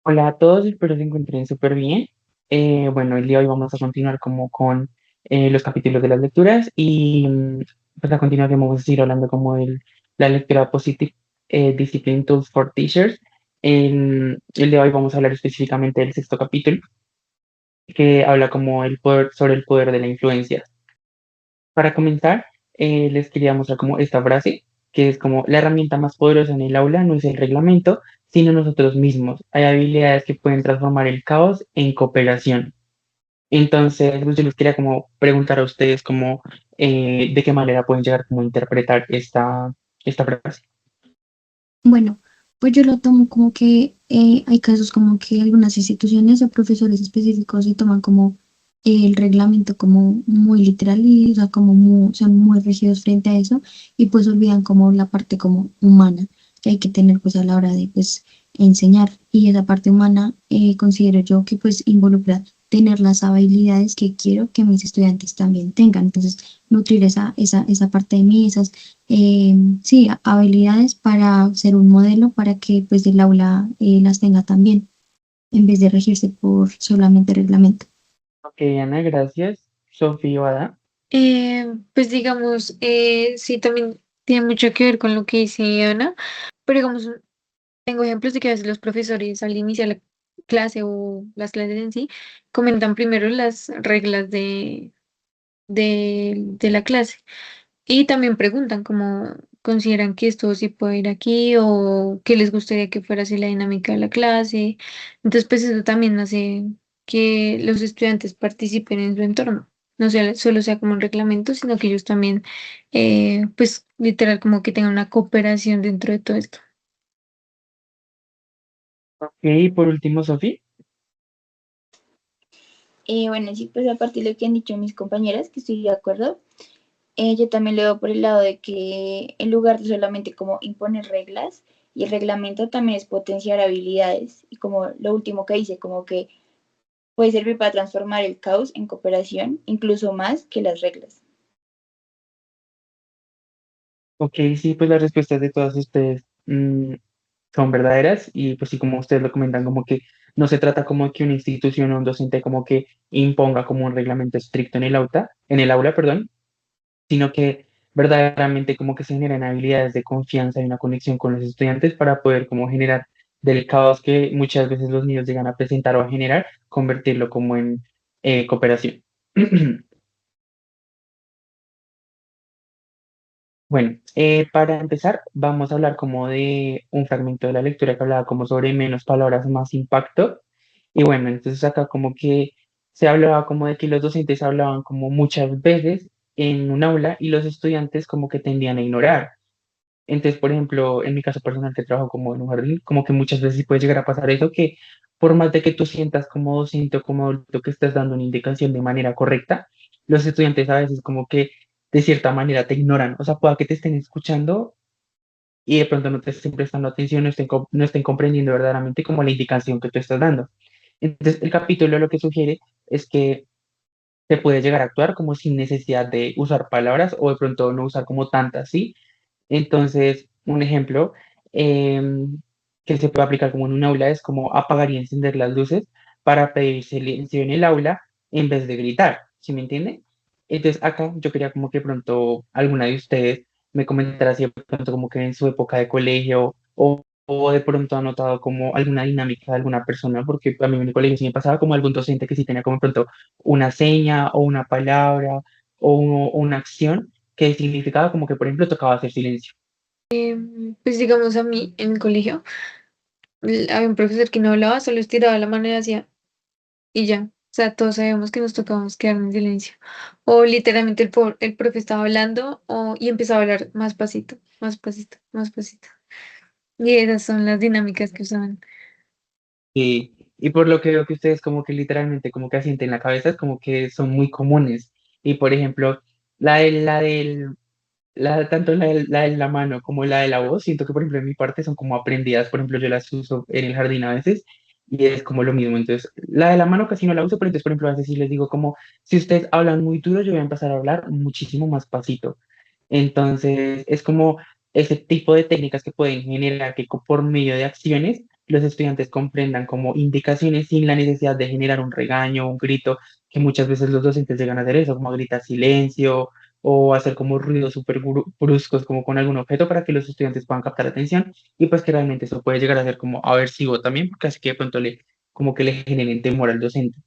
Hola a todos, espero se encuentren súper bien. Bueno, el día de hoy vamos a continuar como con los capítulos de las lecturas y pues a continuación vamos a seguir hablando como de la lectura Positive Discipline Tools for Teachers. El día de hoy vamos a hablar específicamente del sexto capítulo que habla como el poder, sobre el poder de la influencia. Para comenzar, les quería mostrar como esta frase, que es como la herramienta más poderosa en el aula no es el reglamento, sino nosotros mismos. Hay habilidades que pueden transformar el caos en cooperación. Entonces, pues, yo les quería como preguntar a ustedes como de qué manera pueden llegar como a interpretar esta frase. Bueno, pues yo lo tomo como que hay casos como que algunas instituciones o profesores específicos se toman como el reglamento como muy literal y o sea, como son muy rígidos frente a eso y pues olvidan como la parte como humana que hay que tener pues a la hora de pues enseñar y esa parte humana considero yo que pues involucra tener las habilidades que quiero que mis estudiantes también tengan. Entonces, nutrir esa parte de mí, sí, habilidades para ser un modelo para que pues el aula las tenga también, en vez de regirse por solamente reglamento. Ok, Ana, gracias. Sofía, Ada. Pues digamos, sí, también tiene mucho que ver con lo que dice Ana, pero digamos, tengo ejemplos de que a veces los profesores al iniciar la clase o las clases en sí comentan primero las reglas de la clase y también preguntan cómo consideran que esto sí puede ir aquí o qué les gustaría que fuera así la dinámica de la clase. Entonces, pues eso también hace que los estudiantes participen en su entorno. No sea, solo sea como un reglamento, sino que ellos también, pues literal, como que tengan una cooperación dentro de todo esto. Ok, y por último, Sofía. Bueno, sí, pues a partir de lo que han dicho mis compañeras, que estoy de acuerdo, yo también lo veo por el lado de que en lugar de solamente como imponer reglas, y el reglamento también es potenciar habilidades, y como lo último que dice, como que puede servir para transformar el caos en cooperación, incluso más que las reglas. Ok, sí, pues las respuestas de todas ustedes son verdaderas y pues sí, como ustedes lo comentan, como que no se trata como que una institución o un docente como que imponga como un reglamento estricto en el aula, perdón, sino que verdaderamente como que se generan habilidades de confianza y una conexión con los estudiantes para poder como generar del caos que muchas veces los niños llegan a presentar o a generar, convertirlo como en cooperación. Bueno, para empezar, vamos a hablar como de un fragmento de la lectura que hablaba como sobre menos palabras, más impacto. Y bueno, entonces acá como que se hablaba como de que los docentes hablaban como muchas veces en un aula y los estudiantes como que tendían a ignorar. Entonces, por ejemplo, en mi caso personal que trabajo como en un jardín, como que muchas veces sí puede llegar a pasar eso, que por más de que tú sientas como docente o como adulto que estás dando una indicación de manera correcta, los estudiantes a veces como que de cierta manera te ignoran. O sea, pueda que te estén escuchando y de pronto no te estén prestando atención, no estén comprendiendo verdaderamente como la indicación que tú estás dando. Entonces, el capítulo lo que sugiere es que se puede llegar a actuar como sin necesidad de usar palabras o de pronto no usar como tantas, ¿sí? Entonces, un ejemplo que se puede aplicar como en un aula es como apagar y encender las luces para pedir silencio en el aula en vez de gritar, ¿sí me entiende? Entonces, acá yo quería como que pronto alguna de ustedes me comentara si de pronto como que en su época de colegio o de pronto ha notado como alguna dinámica de alguna persona, porque a mí en el colegio sí me pasaba como algún docente que sí tenía como de pronto una seña o una palabra o una acción que significaba como que, por ejemplo, tocaba hacer silencio. Pues digamos a mí en el colegio, había un profesor que no hablaba, solo estiraba la mano y hacía y ya. O sea, todos sabíamos que nos tocábamos quedar en silencio. O literalmente el profe estaba hablando y empezaba a hablar más pasito, más pasito, más pasito. Y esas son las dinámicas que usaban. Y por lo que veo que ustedes como que literalmente como que asienten la cabeza, es como que son muy comunes. Y por ejemplo, tanto la de la mano como la de la voz, siento que por ejemplo en mi parte son como aprendidas, por ejemplo yo las uso en el jardín a veces y es como lo mismo, entonces la de la mano casi no la uso, pero entonces por ejemplo a veces sí les digo como si ustedes hablan muy duro yo voy a empezar a hablar muchísimo más pasito, entonces es como ese tipo de técnicas que pueden generar que por medio de acciones los estudiantes comprendan como indicaciones sin la necesidad de generar un regaño, un grito, que muchas veces los docentes llegan a hacer eso, como gritar silencio o hacer como ruidos súper bruscos como con algún objeto para que los estudiantes puedan captar atención y pues que realmente eso puede llegar a ser como aversivo también, porque así que de pronto como que le generen temor al docente.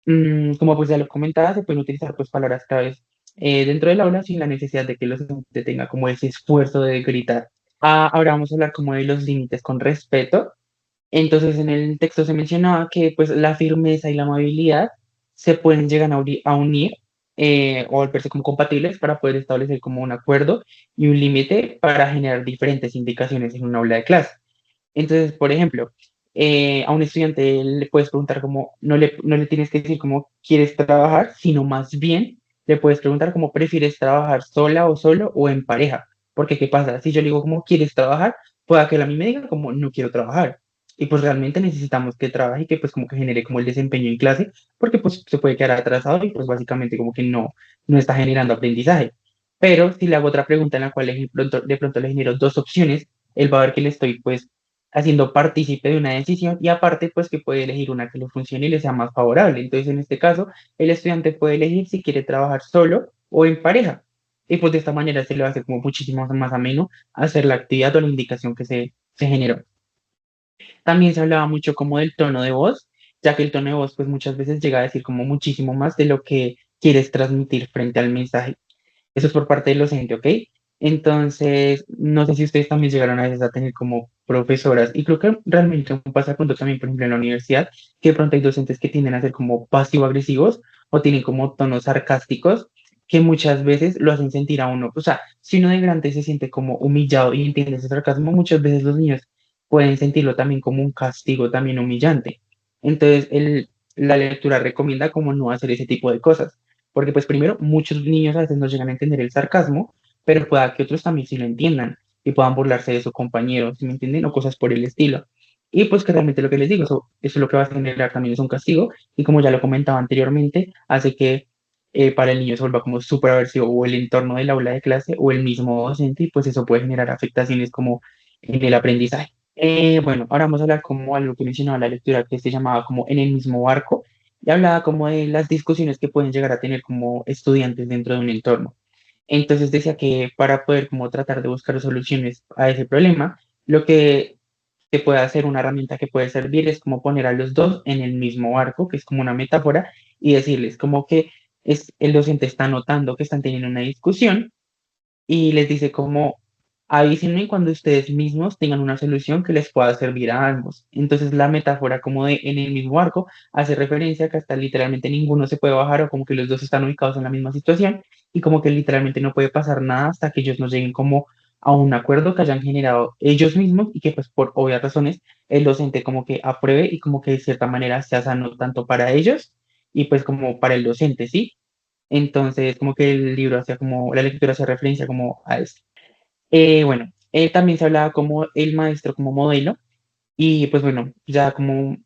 Como pues ya lo comentaba, se pueden utilizar pues palabras claves dentro del aula sin la necesidad de que los estudiantes tengan como ese esfuerzo de gritar. Ahora vamos a hablar como de los límites con respeto. Entonces en el texto se mencionaba que pues la firmeza y la amabilidad se pueden llegar a unir o volverse como compatibles para poder establecer como un acuerdo y un límite para generar diferentes indicaciones en una aula de clase. Entonces, por ejemplo, a un estudiante le puedes preguntar como, no le tienes que decir cómo quieres trabajar, sino más bien le puedes preguntar cómo prefieres trabajar sola o solo o en pareja. Porque, ¿qué pasa? Si yo le digo cómo quieres trabajar, pueda que él a mí me diga como no quiero trabajar. Y pues realmente necesitamos que trabaje y que pues como que genere como el desempeño en clase, porque pues se puede quedar atrasado y pues básicamente como que no está generando aprendizaje. Pero si le hago otra pregunta en la cual de pronto le genero dos opciones, él va a ver que le estoy pues haciendo partícipe de una decisión y aparte pues que puede elegir una que le funcione y le sea más favorable. Entonces en este caso el estudiante puede elegir si quiere trabajar solo o en pareja. Y pues de esta manera se le va a hacer como muchísimo más ameno hacer la actividad o la indicación que se generó. También se hablaba mucho como del tono de voz, ya que el tono de voz pues muchas veces llega a decir como muchísimo más de lo que quieres transmitir frente al mensaje. Eso es por parte del docente, ¿ok? Entonces, no sé si ustedes también llegaron a veces a tener como profesoras, y creo que realmente pasa pronto también, por ejemplo, en la universidad, que de pronto hay docentes que tienden a ser como pasivo-agresivos o tienen como tonos sarcásticos que muchas veces lo hacen sentir a uno. O sea, si uno de grande se siente como humillado y entiende ese sarcasmo, muchas veces los niños pueden sentirlo también como un castigo también humillante. Entonces, la lectura recomienda como no hacer ese tipo de cosas. Porque pues primero, muchos niños a veces no llegan a entender el sarcasmo, pero pueda que otros también sí lo entiendan y puedan burlarse de sus compañeros, ¿sí me entienden? O cosas por el estilo. Y pues que realmente lo que les digo, eso lo que va a generar también es un castigo y como ya lo comentaba anteriormente, hace que para el niño se vuelva como súper aversivo o el entorno del aula de clase o el mismo docente y pues eso puede generar afectaciones como en el aprendizaje. Bueno, ahora vamos a hablar como algo que mencionaba la lectura que se llamaba como en el mismo barco y hablaba como de las discusiones que pueden llegar a tener como estudiantes dentro de un entorno. Entonces decía que para poder como tratar de buscar soluciones a ese problema, lo que se puede hacer, una herramienta que puede servir es como poner a los dos en el mismo barco, que es como una metáfora, y decirles como que el docente está notando que están teniendo una discusión y les dice como avísenme cuando ustedes mismos tengan una solución que les pueda servir a ambos. Entonces la metáfora como de en el mismo arco hace referencia a que hasta literalmente ninguno se puede bajar o como que los dos están ubicados en la misma situación y como que literalmente no puede pasar nada hasta que ellos no lleguen como a un acuerdo que hayan generado ellos mismos y que pues por obvias razones el docente como que apruebe y como que de cierta manera sea sano tanto para ellos y pues como para el docente, ¿sí? Entonces, como que el libro hacía como, la lectura hacía referencia como a eso. Bueno, también se hablaba como el maestro como modelo y pues bueno, ya como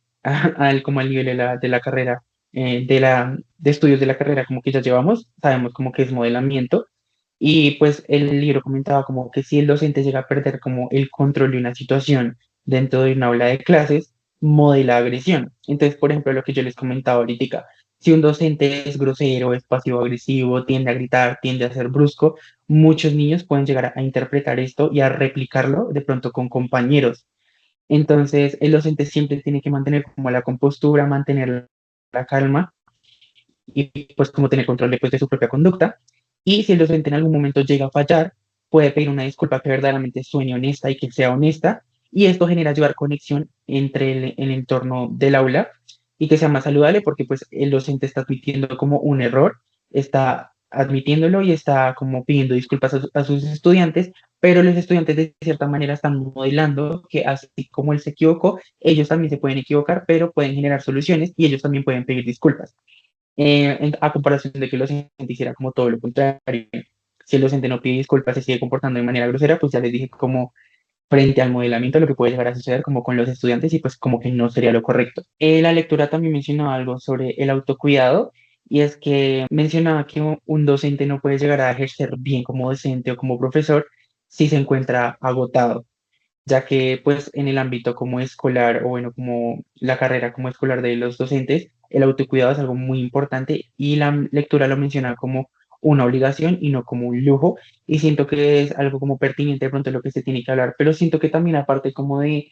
como al nivel de la carrera, de estudios de la carrera como que ya llevamos, sabemos como que es modelamiento y pues el libro comentaba como que si el docente llega a perder como el control de una situación dentro de una aula de clases, modela agresión. Entonces, por ejemplo, lo que yo les comentaba ahorita, si un docente es grosero, es pasivo-agresivo, tiende a gritar, tiende a ser brusco, muchos niños pueden llegar a interpretar esto y a replicarlo de pronto con compañeros. Entonces, el docente siempre tiene que mantener como la compostura, mantener la calma y pues como tener control después de su propia conducta. Y si el docente en algún momento llega a fallar, puede pedir una disculpa que verdaderamente suene honesta y que sea honesta. Y esto genera ayudar conexión entre el entorno del aula y que sea más saludable porque pues el docente está admitiendo como un error, está admitiéndolo y está como pidiendo disculpas a sus estudiantes, pero los estudiantes de cierta manera están modelando que así como él se equivocó, ellos también se pueden equivocar, pero pueden generar soluciones y ellos también pueden pedir disculpas a comparación de que el docente hiciera como todo lo contrario. Si el docente no pide disculpas, se sigue comportando de manera grosera, pues ya les dije como frente al modelamiento lo que puede llegar a suceder como con los estudiantes y pues como que no sería lo correcto. La lectura también mencionó algo sobre el autocuidado y es que mencionaba que un docente no puede llegar a ejercer bien como docente o como profesor si se encuentra agotado. ya que pues en el ámbito como escolar o bueno, como la carrera como escolar de los docentes, el autocuidado es algo muy importante y la lectura lo menciona como una obligación y no como un lujo y siento que es algo como pertinente de pronto lo que se tiene que hablar, pero siento que también aparte como de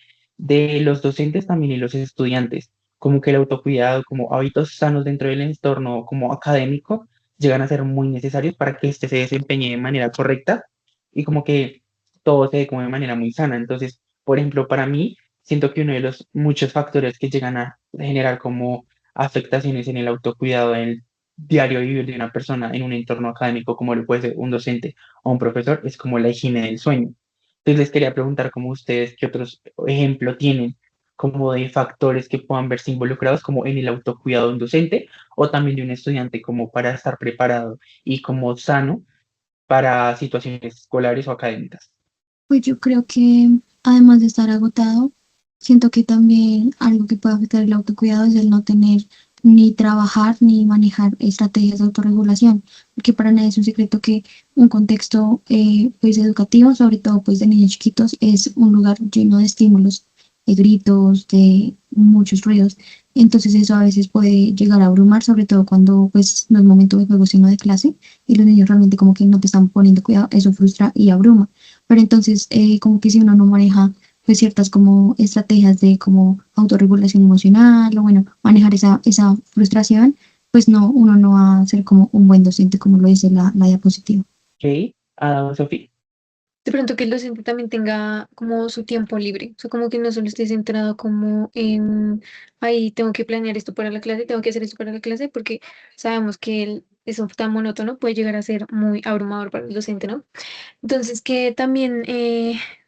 los docentes también y los estudiantes, como que el autocuidado, como hábitos sanos dentro del entorno como académico, llegan a ser muy necesarios para que éste se desempeñe de manera correcta y como que todo se dé como de manera muy sana. Entonces, por ejemplo, para mí, siento que uno de los muchos factores que llegan a generar como afectaciones en el autocuidado, en el diario vivir de una persona en un entorno académico como lo puede ser un docente o un profesor, es como la higiene del sueño. Entonces, les quería preguntar como ustedes qué otros ejemplos tienen como de factores que puedan verse involucrados como en el autocuidado de un docente o también de un estudiante como para estar preparado y como sano para situaciones escolares o académicas. Pues yo creo que además de estar agotado, siento que también algo que puede afectar el autocuidado es el no tener ni trabajar ni manejar estrategias de autorregulación, porque para nadie es un secreto que un contexto pues educativo, sobre todo pues de niños chiquitos, es un lugar lleno de estímulos, de gritos, de muchos ruidos. Entonces eso a veces puede llegar a abrumar, sobre todo cuando pues no es momento de juego sino de clase y los niños realmente como que no te están poniendo cuidado, eso frustra y abruma. Pero entonces, como que si uno no maneja pues ciertas como estrategias de como autorregulación emocional o bueno, manejar esa frustración, pues no, uno no va a ser como un buen docente, como lo dice la diapositiva. Ok, Sofía. De pronto que el docente también tenga como su tiempo libre, o sea, como que no solo esté centrado como en, ahí tengo que planear esto para la clase, tengo que hacer esto para la clase, porque sabemos que eso tan monótono puede llegar a ser muy abrumador para el docente, ¿no? Entonces, que también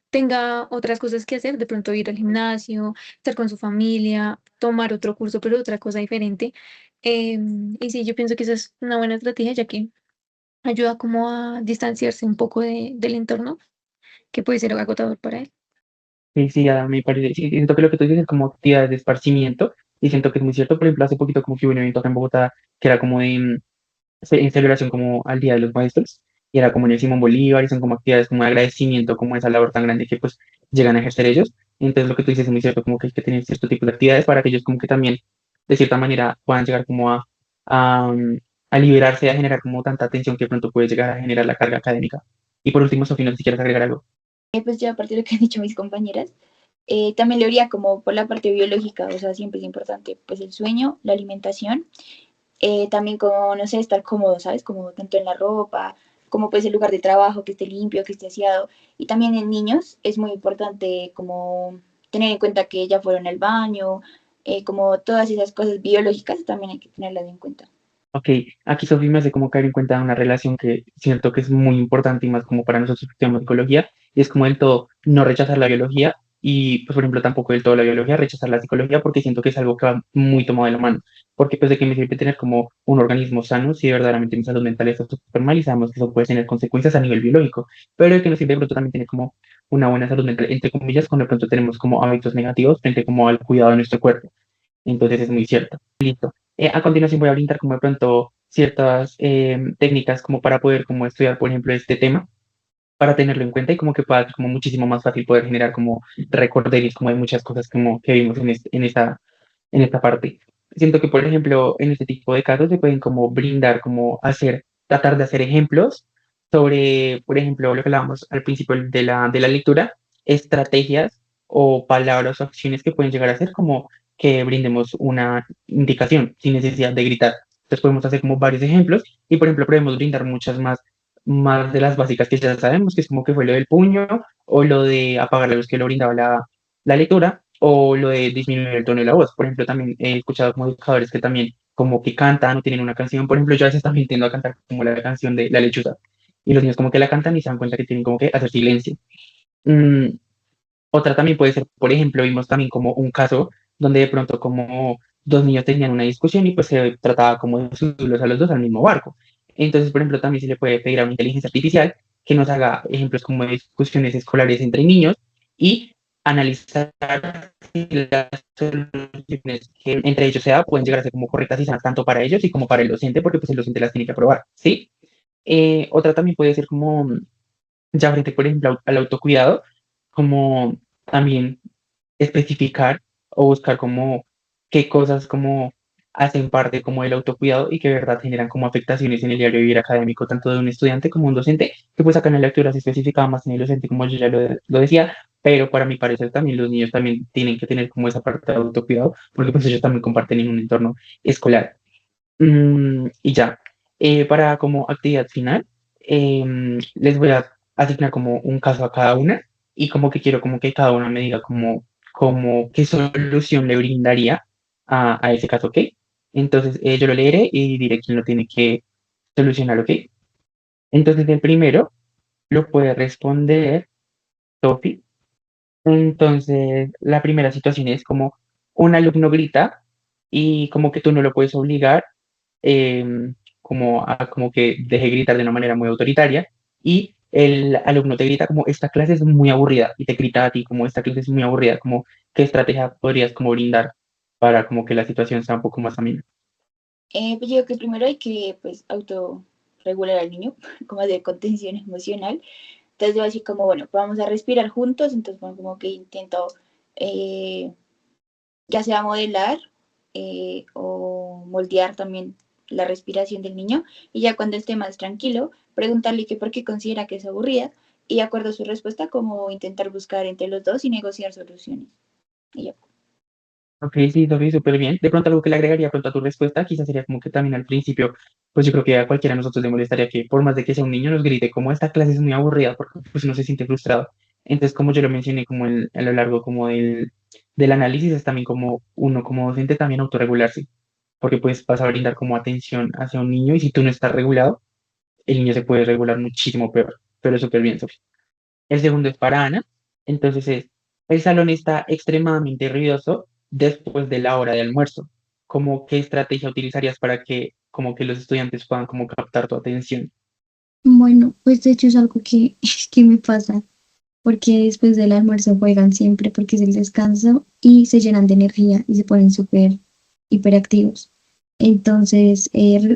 tenga otras cosas que hacer, de pronto ir al gimnasio, estar con su familia, tomar otro curso, pero otra cosa diferente. Y sí, yo pienso que esa es una buena estrategia, ya que ayuda como a distanciarse un poco del entorno, que puede ser agotador para él. Sí, sí, ya me parece. Sí, siento que lo que tú dices es como actividades de esparcimiento y siento que es muy cierto. Por ejemplo, hace poquito como que hubo un evento acá en Bogotá que era como de, en celebración como al Día de los Maestros y era como en el Simón Bolívar y son como actividades como de agradecimiento como esa labor tan grande que pues llegan a ejercer ellos. Entonces lo que tú dices es muy cierto, como que hay que tener cierto tipo de actividades para que ellos como que también de cierta manera puedan llegar como a, mm, a liberarse, a generar como tanta atención que de pronto puede llegar a generar la carga académica. Y por último, Sofía, no sé si quieres agregar algo. Pues ya a partir de lo que han dicho mis compañeras, también lo haría como por la parte biológica, o sea, siempre es importante pues el sueño, la alimentación, también como, no sé, estar cómodo, ¿sabes? Como tanto en la ropa, como pues el lugar de trabajo, que esté limpio, que esté aseado. Y también en niños es muy importante como tener en cuenta que ya fueron al baño, como todas esas cosas biológicas también hay que tenerlas en cuenta. Ok, aquí Sofía me hace como caer en cuenta una relación que siento que es muy importante y más como para nosotros que estudiamos psicología, y es como del todo no rechazar la biología y, pues, por ejemplo, tampoco del todo la biología, rechazar la psicología porque siento que es algo que va muy tomado de la mano. Porque, pues, de qué me sirve tener como un organismo sano si verdaderamente mi salud mental está súper mal y sabemos que eso puede tener consecuencias a nivel biológico, pero de que nos sirve de pronto también tener como una buena salud mental, entre comillas, cuando de pronto tenemos como hábitos negativos frente como al cuidado de nuestro cuerpo. Entonces es muy cierto. Listo. A continuación voy a brindar como de pronto ciertas técnicas como para poder como estudiar, por ejemplo, este tema, para tenerlo en cuenta y como que pueda ser como muchísimo más fácil poder generar como recorderis como de muchas cosas como que vimos en esta parte. Siento que, por ejemplo, en este tipo de casos se pueden como brindar, como hacer, tratar de hacer ejemplos sobre, por ejemplo, lo que hablábamos al principio de la lectura, estrategias o palabras o acciones que pueden llegar a ser como que brindemos una indicación sin necesidad de gritar. Entonces podemos hacer como varios ejemplos y, por ejemplo, podemos brindar muchas más de las básicas que ya sabemos, que es como que fue lo del puño o lo de apagar la luz que lo brindaba la lectura o lo de disminuir el tono de la voz. Por ejemplo, también he escuchado como educadores que también como que cantan o tienen una canción. Por ejemplo, yo a veces también tiendo a cantar como la canción de La Lechuza y los niños como que la cantan y se dan cuenta que tienen como que hacer silencio. Mm, otra también puede ser, por ejemplo, vimos también como un caso donde de pronto como dos niños tenían una discusión y pues se trataba como de subirlos a los dos al mismo barco. Entonces, por ejemplo, también se le puede pedir a una inteligencia artificial que nos haga ejemplos como de discusiones escolares entre niños y analizar si las soluciones que entre ellos se da pueden llegar a ser como correctas y sanas tanto para ellos y como para el docente, porque pues el docente las tiene que aprobar, ¿sí? Otra también puede ser como ya frente, por ejemplo, al autocuidado, como también especificar o buscar como qué cosas como hacen parte como del autocuidado y que de verdad generan como afectaciones en el diario vivir académico, tanto de un estudiante como un docente, que pues acá en la lectura se especificaba más en el docente, como yo ya lo decía, pero para mi parecer también los niños también tienen que tener como esa parte de autocuidado, porque pues ellos también comparten en un entorno escolar. Y ya, para como actividad final, les voy a asignar como un caso a cada una y como que quiero como que cada una me diga como qué solución le brindaría a ese caso, ¿ok? Entonces yo lo leeré y diré quién lo tiene que solucionar, ¿ok? Entonces el primero lo puede responder Sophie. Entonces la primera situación es como un alumno grita y como que tú no lo puedes obligar como que deje gritar de una manera muy autoritaria y el alumno te grita como esta clase es muy aburrida y te grita a ti como esta clase es muy aburrida, como qué estrategia podrías como brindar para como que la situación sea un poco más amena. Pues yo creo que primero hay que pues autorregular al niño, como de contención emocional. Entonces yo así como, bueno, vamos a respirar juntos, entonces bueno, como que intento eh, ya sea modelar o moldear también la respiración del niño y ya cuando esté más tranquilo, preguntarle que por qué considera que es aburrida y de acuerdo a su respuesta, como intentar buscar entre los dos y negociar soluciones. Y ya. Ok, sí, Sofi, súper bien. De pronto algo que le agregaría pronto a tu respuesta, quizás sería como que también al principio, pues yo creo que a cualquiera de nosotros le molestaría que por más de que sea un niño nos grite como esta clase es muy aburrida porque pues uno se siente frustrado. Entonces, como yo lo mencioné como a lo largo como del análisis, es también como uno como docente también autorregularse, porque pues vas a brindar como atención hacia un niño y si tú no estás regulado, el niño se puede regular muchísimo peor, pero súper bien, Sofi. El segundo es para Ana. Entonces el salón está extremadamente ruidoso después de la hora de almuerzo. ¿Cómo qué estrategia utilizarías para que como que los estudiantes puedan como captar tu atención? Bueno, pues de hecho es algo que, que me pasa, porque después del almuerzo juegan siempre porque es el descanso y se llenan de energía y se ponen súper hiperactivos. Entonces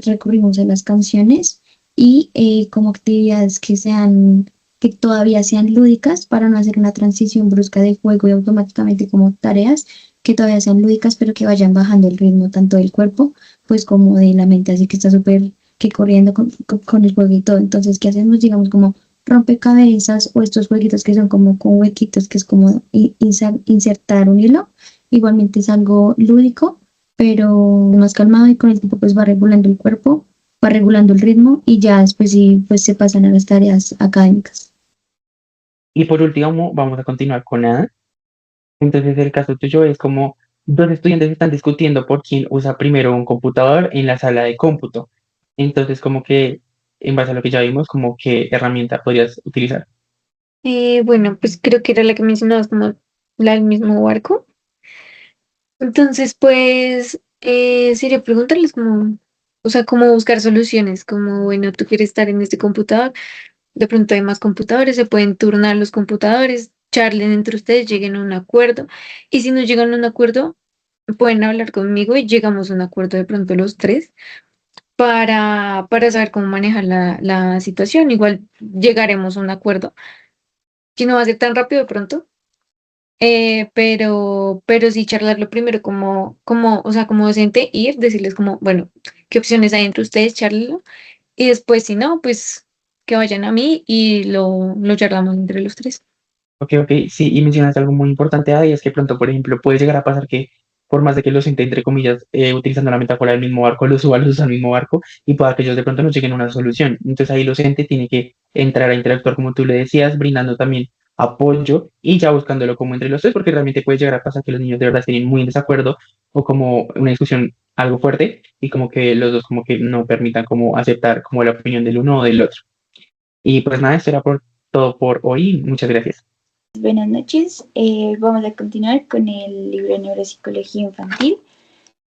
recurrimos a las canciones y como actividades que todavía sean lúdicas para no hacer una transición brusca de juego y automáticamente como tareas que todavía sean lúdicas pero que vayan bajando el ritmo tanto del cuerpo pues como de la mente, así que está súper que corriendo con el juego y todo. Entonces, ¿qué hacemos? Digamos como rompecabezas o estos jueguitos que son como con huequitos, que es como insertar un hilo. Igualmente es algo lúdico, pero más calmado y con el tiempo pues va regulando el cuerpo, va regulando el ritmo y ya después sí pues se pasan a las tareas académicas. Y por último, vamos a continuar con Ana. Entonces el caso tuyo es como dos estudiantes están discutiendo por quién usa primero un computador en la sala de cómputo. Entonces como que en base a lo que ya vimos, como qué herramienta podrías utilizar. Bueno, pues creo que era la que mencionabas como la del mismo barco. Entonces, pues, sería preguntarles como, o sea, cómo buscar soluciones, como, bueno, tú quieres estar en este computador, de pronto hay más computadores, se pueden turnar los computadores, charlen entre ustedes, lleguen a un acuerdo, y si no llegan a un acuerdo, pueden hablar conmigo y llegamos a un acuerdo de pronto los tres para saber cómo manejar la situación. Igual llegaremos a un acuerdo, que no va a ser tan rápido de pronto. Pero sí charlarlo primero o sea, como docente, ir, decirles como, bueno, qué opciones hay entre ustedes, charlarlo, y después, si no, pues que vayan a mí y lo charlamos entre los tres. Ok, ok, sí, y mencionas algo muy importante ahí, es que pronto, por ejemplo, puede llegar a pasar que por más de que los siente, entre comillas, utilizando la metáfora del mismo barco, los suba a al mismo barco y pueda que ellos de pronto no lleguen a una solución. Entonces ahí el docente tiene que entrar a interactuar, como tú le decías, brindando también apoyo y ya buscándolo como entre los tres, porque realmente puede llegar a pasar que los niños de verdad estén muy en desacuerdo o como una discusión algo fuerte y como que los dos como que no permitan como aceptar como la opinión del uno o del otro. Y pues nada, esto era por todo por hoy. Muchas gracias. Buenas noches. Vamos a continuar con el libro de Neuropsicología Infantil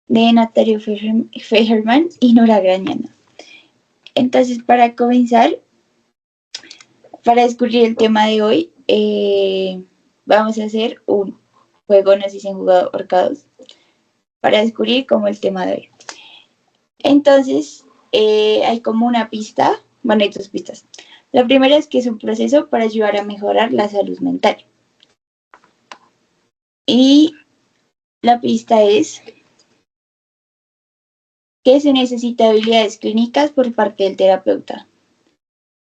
de Natalia Fejerman y Nora Grañano. Entonces, para comenzar, para descubrir el tema de hoy, vamos a hacer un juego, no sé si han jugado ahorcados, para descubrir como el tema de hoy. Entonces, hay como una pista, bueno, hay dos pistas. La primera es que es un proceso para ayudar a mejorar la salud mental. Y la pista es que se necesita habilidades clínicas por parte del terapeuta.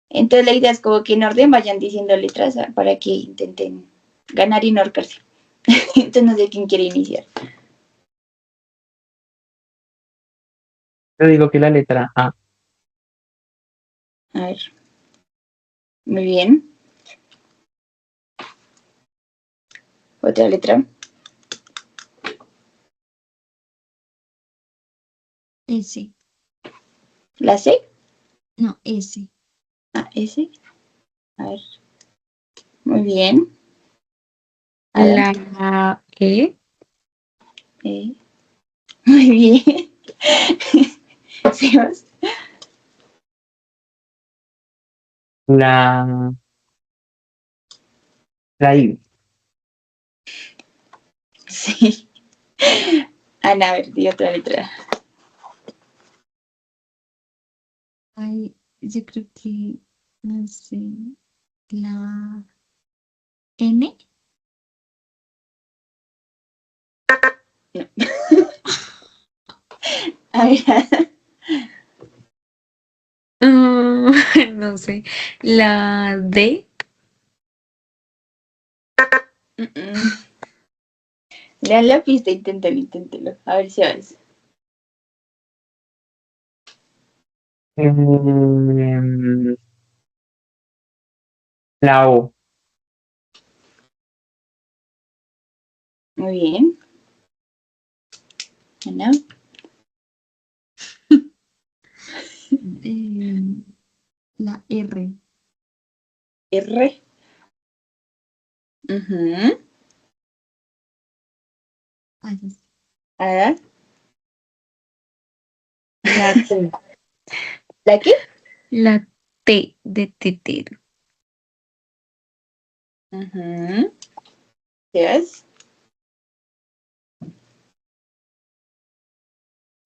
Entonces la idea es como que en orden vayan diciendo letras para que intenten ganar y no ahorcarse. Entonces no sé quién quiere iniciar. Yo digo que la letra A. A ver. Muy bien. Otra letra. S. La C. No, S. Ah, S. A ver. Muy bien. La E. Muy bien. Sebas. La, la I. Sí. Ana, a ver, di otra letra. Ay, yo creo que, no sé, la N. A ver. No sé. La D. Lean la pista, inténtelo. A ver si vas. Em, la O. Muy bien. Ana. La R. R. Uh-huh. Ay, sí. Ada. La T. ¿La qué? La T de tetero. Uh-huh. Sebas.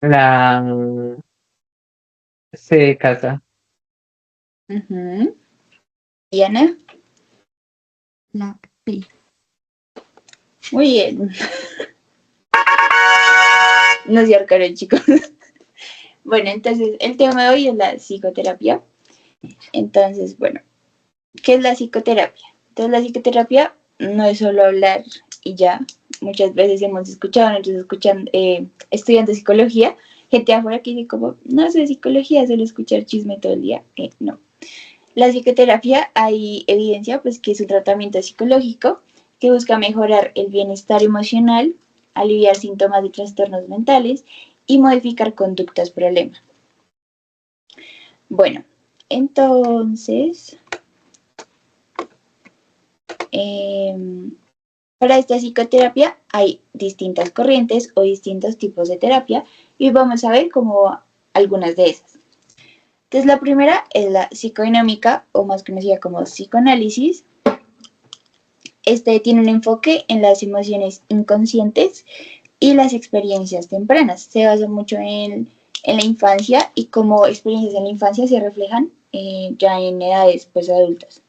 La C de casa. Uh-huh. ¿Y Ana? La P. Muy bien. No se ahorcaron, chicos. Bueno, entonces el tema de hoy es la psicoterapia. Entonces, bueno, ¿qué es la psicoterapia? Entonces, la psicoterapia no es solo hablar y ya. Muchas veces hemos escuchado, nosotros escuchan estudiando psicología, gente afuera que dice como, no sé psicología, solo escuchar chisme todo el día. No. La psicoterapia hay evidencia pues que es un tratamiento psicológico que busca mejorar el bienestar emocional, aliviar síntomas de trastornos mentales y modificar conductas problema. Bueno, entonces, para esta psicoterapia hay distintas corrientes o distintos tipos de terapia y vamos a ver como algunas de esas. Entonces la primera es la psicodinámica o más conocida como psicoanálisis. Este tiene un enfoque en las emociones inconscientes y las experiencias tempranas. Se basa mucho en la infancia y cómo experiencias en la infancia se reflejan ya en edades pues adultas.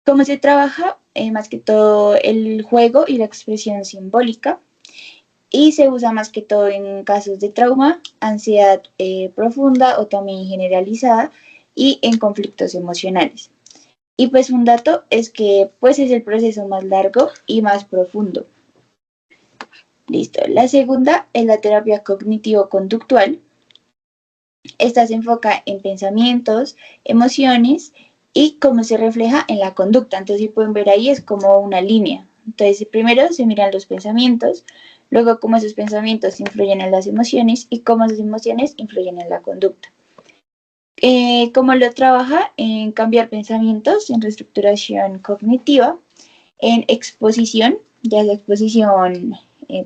¿Cómo se trabaja? Más que todo el juego y la expresión simbólica y se usa más que todo en casos de trauma, ansiedad profunda o también generalizada y en conflictos emocionales. Y pues un dato es que pues es el proceso más largo y más profundo. Listo. La segunda es la terapia cognitivo-conductual. Esta se enfoca en pensamientos, emociones y cómo se refleja en la conducta. Entonces, si pueden ver ahí, es como una línea. Entonces, primero se miran los pensamientos, luego cómo esos pensamientos influyen en las emociones y cómo esas emociones influyen en la conducta. ¿Cómo lo trabaja? En cambiar pensamientos, en reestructuración cognitiva, en exposición, ya sea exposición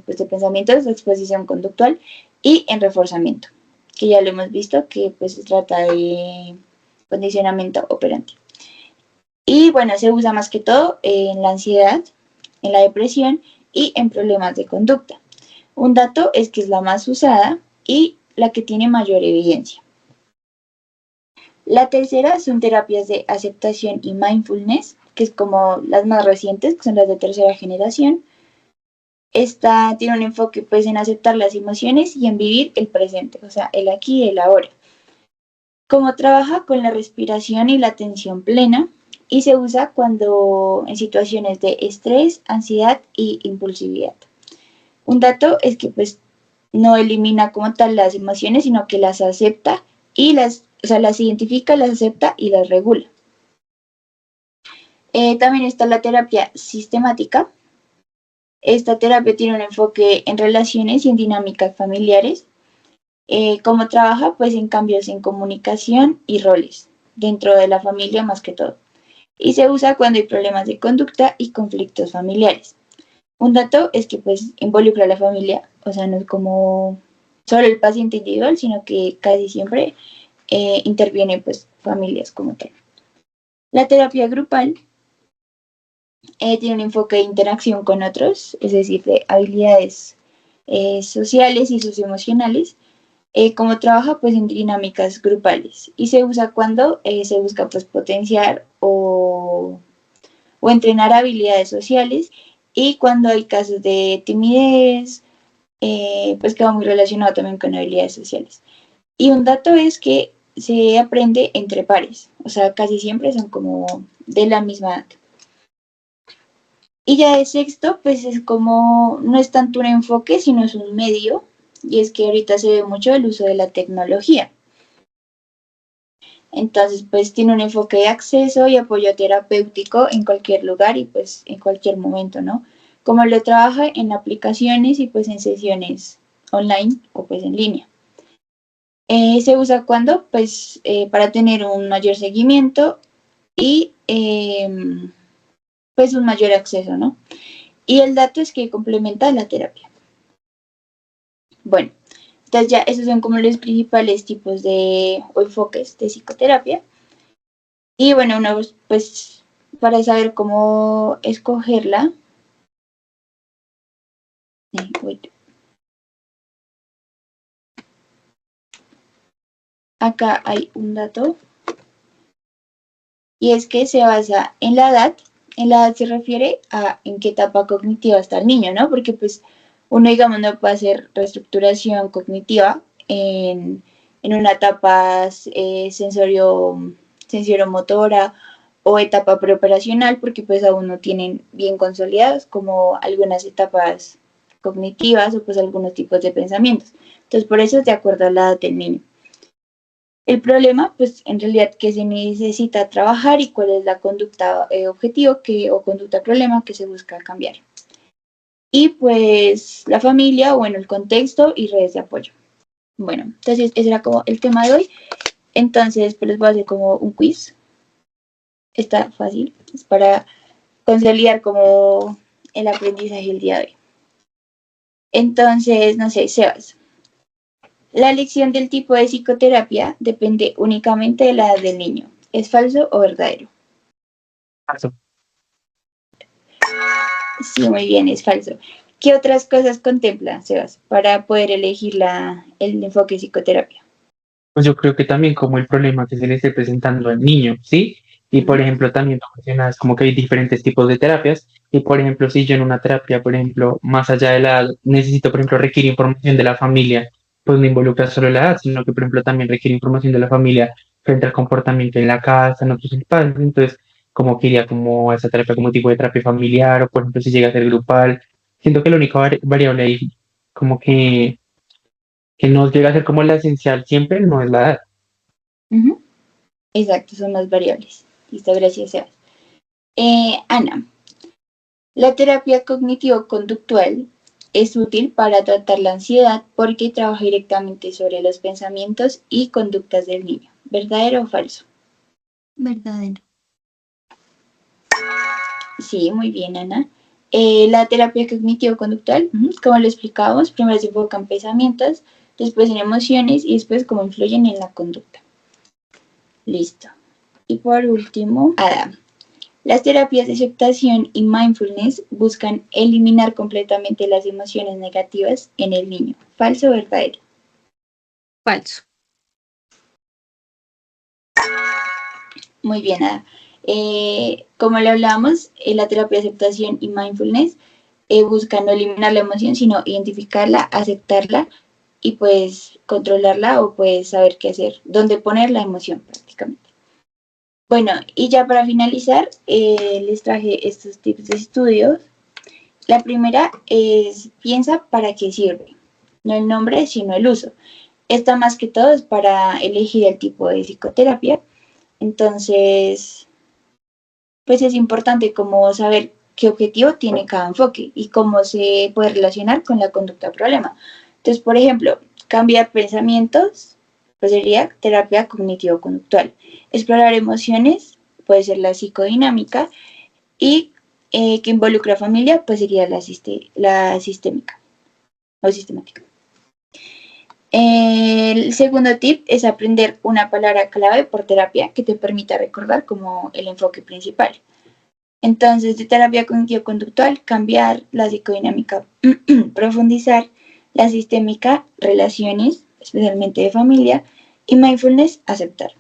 pues de pensamientos, exposición conductual y en reforzamiento, que ya lo hemos visto que pues se trata de condicionamiento operante. Y bueno, se usa más que todo en la ansiedad, en la depresión y en problemas de conducta. Un dato es que es la más usada y la que tiene mayor evidencia. La tercera son terapias de aceptación y mindfulness, que es como las más recientes, que son las de tercera generación. Esta tiene un enfoque pues en aceptar las emociones y en vivir el presente, o sea, el aquí y el ahora. Como trabaja con la respiración y la atención plena y se usa cuando en situaciones de estrés, ansiedad y impulsividad. Un dato es que pues no elimina como tal las emociones, sino que las acepta y las identifica, las acepta y las regula. También está la terapia sistemática. Esta terapia tiene un enfoque en relaciones y en dinámicas familiares. Cómo trabaja pues en cambios en comunicación y roles dentro de la familia más que todo. Y se usa cuando hay problemas de conducta y conflictos familiares. Un dato es que pues involucra a la familia, o sea, no es como solo el paciente individual, sino que casi siempre interviene pues familias como tal. La terapia grupal tiene un enfoque de interacción con otros, es decir, de habilidades sociales y socioemocionales, como trabaja pues en dinámicas grupales y se usa cuando se busca pues potenciar o entrenar habilidades sociales y cuando hay casos de timidez, pues que va muy relacionado también con habilidades sociales. Y un dato es que se aprende entre pares, o sea, casi siempre son como de la misma edad. Y ya de sexto, pues es como, no es tanto un enfoque, sino es un medio, y es que ahorita se ve mucho el uso de la tecnología. Entonces, pues tiene un enfoque de acceso y apoyo terapéutico en cualquier lugar y pues en cualquier momento, ¿no? Como lo trabaja en aplicaciones y pues en sesiones online o pues en línea. Se usa cuando, pues, para tener un mayor seguimiento y pues un mayor acceso, ¿no? Y el dato es que complementa la terapia. Bueno, entonces ya esos son como los principales tipos de o enfoques de psicoterapia. Y bueno, una vez, pues, para saber cómo escogerla, acá hay un dato, y es que se basa en la edad. En la edad se refiere a en qué etapa cognitiva está el niño, ¿no? Porque pues uno, digamos, no puede hacer reestructuración cognitiva en una etapa sensoromotora o etapa preoperacional, porque pues aún no tienen bien consolidados como algunas etapas cognitivas o pues algunos tipos de pensamientos. Entonces, por eso es de acuerdo a la edad del niño. El problema, pues en realidad que se necesita trabajar y cuál es la conducta objetivo o conducta problema que se busca cambiar. Y pues la familia, bueno, el contexto y redes de apoyo. Bueno, entonces ese era como el tema de hoy. Entonces, pues les voy a hacer como un quiz. Está fácil, es para consolidar como el aprendizaje el día de hoy. Entonces, no sé, Sebas, la elección del tipo de psicoterapia depende únicamente de la edad del niño. ¿Es falso o verdadero? Falso. Sí, muy bien, es falso. ¿Qué otras cosas contempla, Sebas, para poder elegir el enfoque de psicoterapia? Pues yo creo que también como el problema que se le esté presentando al niño, ¿sí? Y por ejemplo, también tú mencionas como que hay diferentes tipos de terapias. Y por ejemplo, si yo en una terapia, por ejemplo, más allá de la edad, necesito, por ejemplo, requiere información de la familia, pues no involucra solo la edad, sino que, por ejemplo, también requiere información de la familia frente al comportamiento en la casa, en otros espacios. Entonces, como que iría como a esa terapia como tipo de terapia familiar, o por ejemplo, si llega a ser grupal. Siento que la única variable ahí, como que no llega a ser como la esencial siempre, no es la edad. Uh-huh. Exacto, son las variables. Listo, gracias, Sebas. Ana, la terapia cognitivo-conductual es útil para tratar la ansiedad porque trabaja directamente sobre los pensamientos y conductas del niño. ¿Verdadero o falso? Verdadero. Sí, muy bien, Ana. La terapia cognitivo-conductual, como lo explicábamos, primero se enfoca en pensamientos, después en emociones y después cómo influyen en la conducta. Listo. Y por último, Ada. Las terapias de aceptación y mindfulness buscan eliminar completamente las emociones negativas en el niño. ¿Falso o verdadero? Falso. Muy bien, Ada. Como le hablábamos, la terapia de aceptación y mindfulness busca no eliminar la emoción, sino identificarla, aceptarla y pues controlarla o pues saber qué hacer, dónde poner la emoción prácticamente. Bueno, y ya para finalizar, les traje estos tips de estudios. La primera es piensa para qué sirve, no el nombre, sino el uso. Esta más que todo es para elegir el tipo de psicoterapia. Entonces, pues es importante como saber qué objetivo tiene cada enfoque y cómo se puede relacionar con la conducta problema. Entonces, por ejemplo, cambiar pensamientos, pues sería terapia cognitivo-conductual. Explorar emociones, puede ser la psicodinámica, y que involucra familia, pues sería la sistémica o sistemática. El segundo tip es aprender una palabra clave por terapia que te permita recordar como el enfoque principal. Entonces, de terapia cognitivo-conductual, cambiar la psicodinámica, profundizar la sistémica, relaciones, especialmente de familia, y mindfulness, aceptar.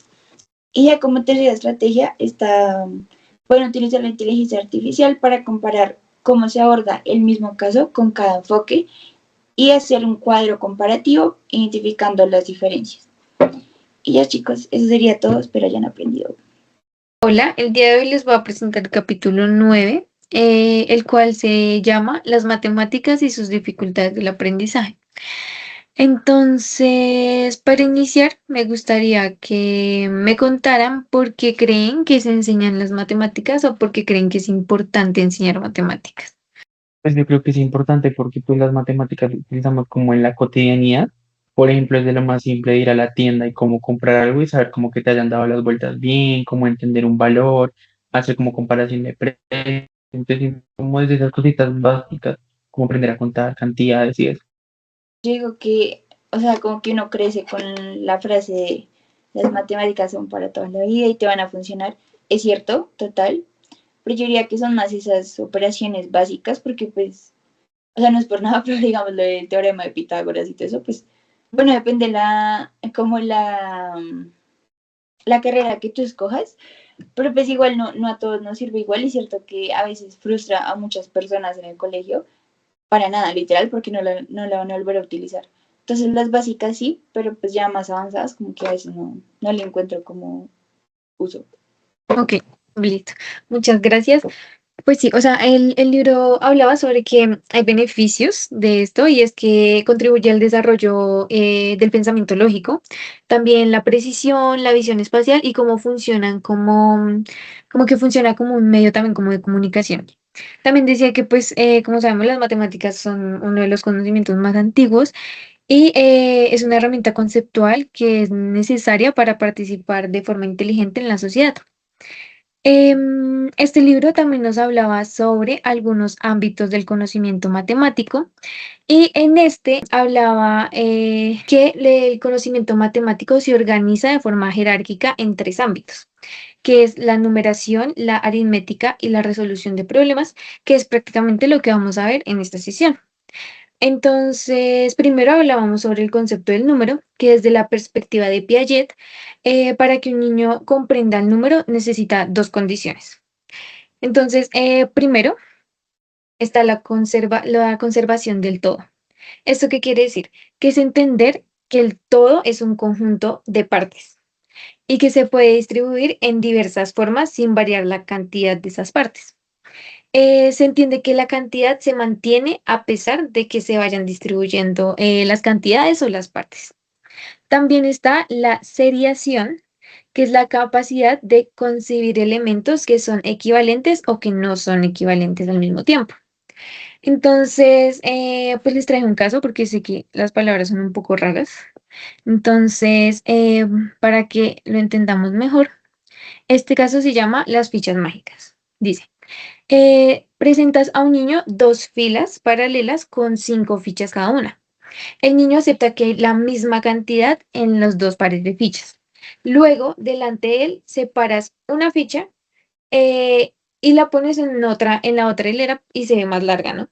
Y ya como tercera estrategia está, pueden utilizar la inteligencia artificial para comparar cómo se aborda el mismo caso con cada enfoque y hacer un cuadro comparativo identificando las diferencias. Y ya chicos, eso sería todo, espero hayan aprendido. Hola, el día de hoy les voy a presentar el capítulo 9, el cual se llama Las matemáticas y sus dificultades del aprendizaje. Entonces, para iniciar, me gustaría que me contaran por qué creen que se enseñan las matemáticas o por qué creen que es importante enseñar matemáticas. Pues yo creo que es importante porque pues las matemáticas las utilizamos como en la cotidianidad. Por ejemplo, es de lo más simple de ir a la tienda y cómo comprar algo y saber cómo que te hayan dado las vueltas bien, cómo entender un valor, hacer como comparación de precios. Entonces, como desde esas cositas básicas, como aprender a contar cantidades y eso. Yo digo que, o sea, como que uno crece con la frase de las matemáticas son para toda la vida y te van a funcionar. Es cierto, total, pero yo diría que son más esas operaciones básicas porque pues, o sea, no es por nada, pero digamos lo del teorema de Pitágoras y todo eso, pues, bueno, depende como la carrera que tú escojas, pero pues igual no a todos nos sirve igual y es cierto que a veces frustra a muchas personas en el colegio, para nada, literal, porque no la van a volver a utilizar. Entonces las básicas sí, pero pues ya más avanzadas como que a veces no le encuentro como uso. Ok, listo. Muchas gracias. Pues sí, o sea, el libro hablaba sobre que hay beneficios de esto y es que contribuye al desarrollo del pensamiento lógico, también la precisión, la visión espacial y cómo funcionan como que funciona como un medio también como de comunicación. También decía que pues como sabemos las matemáticas son uno de los conocimientos más antiguos y es una herramienta conceptual que es necesaria para participar de forma inteligente en la sociedad. Este libro también nos hablaba sobre algunos ámbitos del conocimiento matemático y en este hablaba que el conocimiento matemático se organiza de forma jerárquica en tres ámbitos, que es la numeración, la aritmética y la resolución de problemas, que es prácticamente lo que vamos a ver en esta sesión. Entonces, primero hablábamos sobre el concepto del número, que desde la perspectiva de Piaget, para que un niño comprenda el número necesita dos condiciones. Entonces, primero está la conservación del todo. ¿Esto qué quiere decir? Que es entender que el todo es un conjunto de partes y que se puede distribuir en diversas formas sin variar la cantidad de esas partes. Se entiende que la cantidad se mantiene a pesar de que se vayan distribuyendo las cantidades o las partes. También está la seriación, que es la capacidad de concebir elementos que son equivalentes o que no son equivalentes al mismo tiempo. Entonces, pues les traje un caso porque sé que las palabras son un poco raras. Entonces, para que lo entendamos mejor, este caso se llama las fichas mágicas. Dice, presentas a un niño dos filas paralelas con 5 fichas cada una. El niño acepta que hay la misma cantidad en los dos pares de fichas. Luego, delante de él, separas una ficha y la pones en la otra hilera y se ve más larga, ¿no?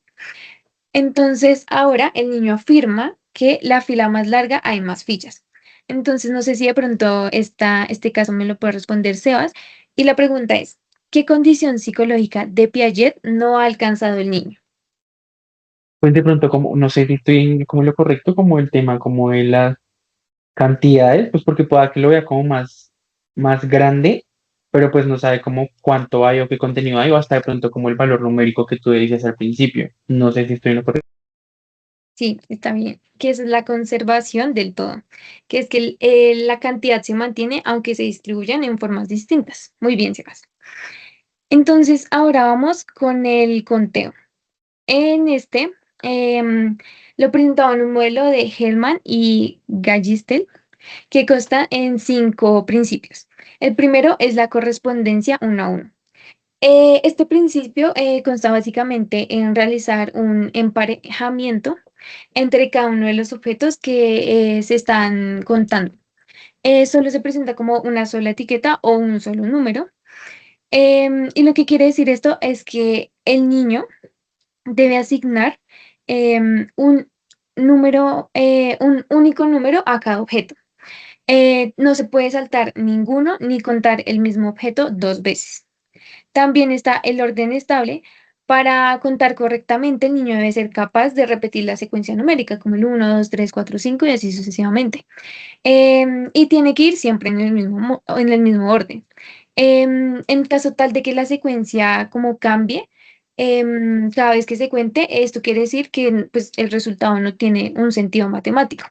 Entonces, ahora el niño afirma que la fila más larga hay más fichas. Entonces, no sé si de pronto este caso me lo puede responder Sebas. Y la pregunta es, ¿qué condición psicológica de Piaget no ha alcanzado el niño? pues de pronto como, no sé si estoy como en lo correcto, como el tema como de las cantidades, pues porque pueda que lo vea como más grande, pero pues no sabe como cuánto hay o qué contenido hay, o hasta de pronto como el valor numérico que tú dices al principio. No sé si estoy en lo correcto. Sí, está bien. Que esa es la conservación del todo, que es que la cantidad se mantiene aunque se distribuyan en formas distintas. Muy bien, Sebas. Entonces, ahora vamos con el conteo. En este, lo presentaba en un modelo de Hellman y Gallistel que consta en 5 principios. El primero es la correspondencia uno a uno. Este principio consta básicamente en realizar un emparejamiento entre cada uno de los objetos que se están contando. Solo se presenta como una sola etiqueta o un solo número. Y lo que quiere decir esto es que el niño debe asignar un número, un único número a cada objeto. No se puede saltar ninguno ni contar el mismo objeto 2 veces. También está el orden estable. Para contar correctamente, el niño debe ser capaz de repetir la secuencia numérica, como el 1, 2, 3, 4, 5 y así sucesivamente. Y tiene que ir siempre en el mismo orden. En caso tal de que la secuencia como cambie, cada vez que se cuente, esto quiere decir que pues, el resultado no tiene un sentido matemático.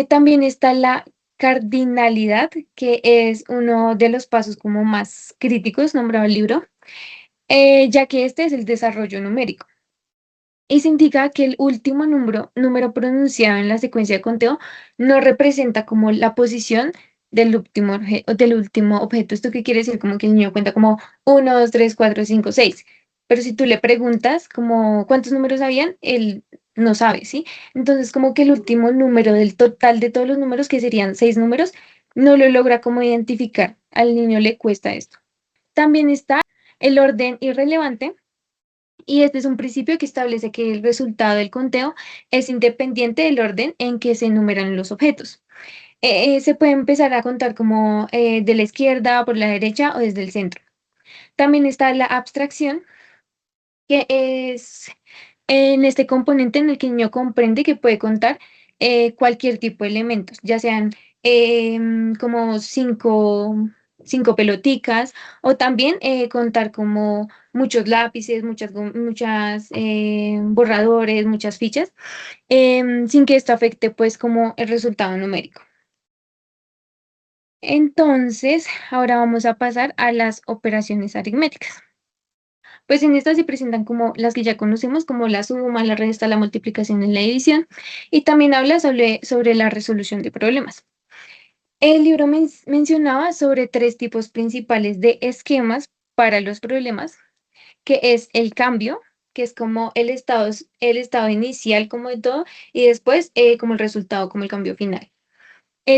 También está la cardinalidad, que es uno de los pasos como más críticos nombrado el libro, ya que este es el desarrollo numérico. Y se indica que el último número pronunciado en la secuencia de conteo no representa como la posición del último objeto. ¿Esto qué quiere decir? Como que el niño cuenta como 1, 2, 3, 4, 5, 6. Pero si tú le preguntas como cuántos números habían, él no sabe, ¿sí? Entonces como que el último número del total de todos los números, que serían 6 números, no lo logra como identificar. Al niño le cuesta esto. También está el orden irrelevante, y este es un principio que establece que el resultado del conteo es independiente del orden en que se enumeran los objetos. Se puede empezar a contar como de la izquierda, por la derecha o desde el centro. También está la abstracción, que es en este componente en el que el niño comprende que puede contar cualquier tipo de elementos, ya sean como cinco peloticas, o también contar como muchos lápices, muchas borradores, muchas fichas, sin que esto afecte pues como el resultado numérico. Entonces, ahora vamos a pasar a las operaciones aritméticas. Pues en estas se presentan como las que ya conocemos, como la suma, la resta, la multiplicación y la división, y también habla sobre la resolución de problemas. El libro mencionaba sobre 3 tipos principales de esquemas para los problemas, que es el cambio, que es como el estado inicial como de todo, y después como el resultado, como el cambio final.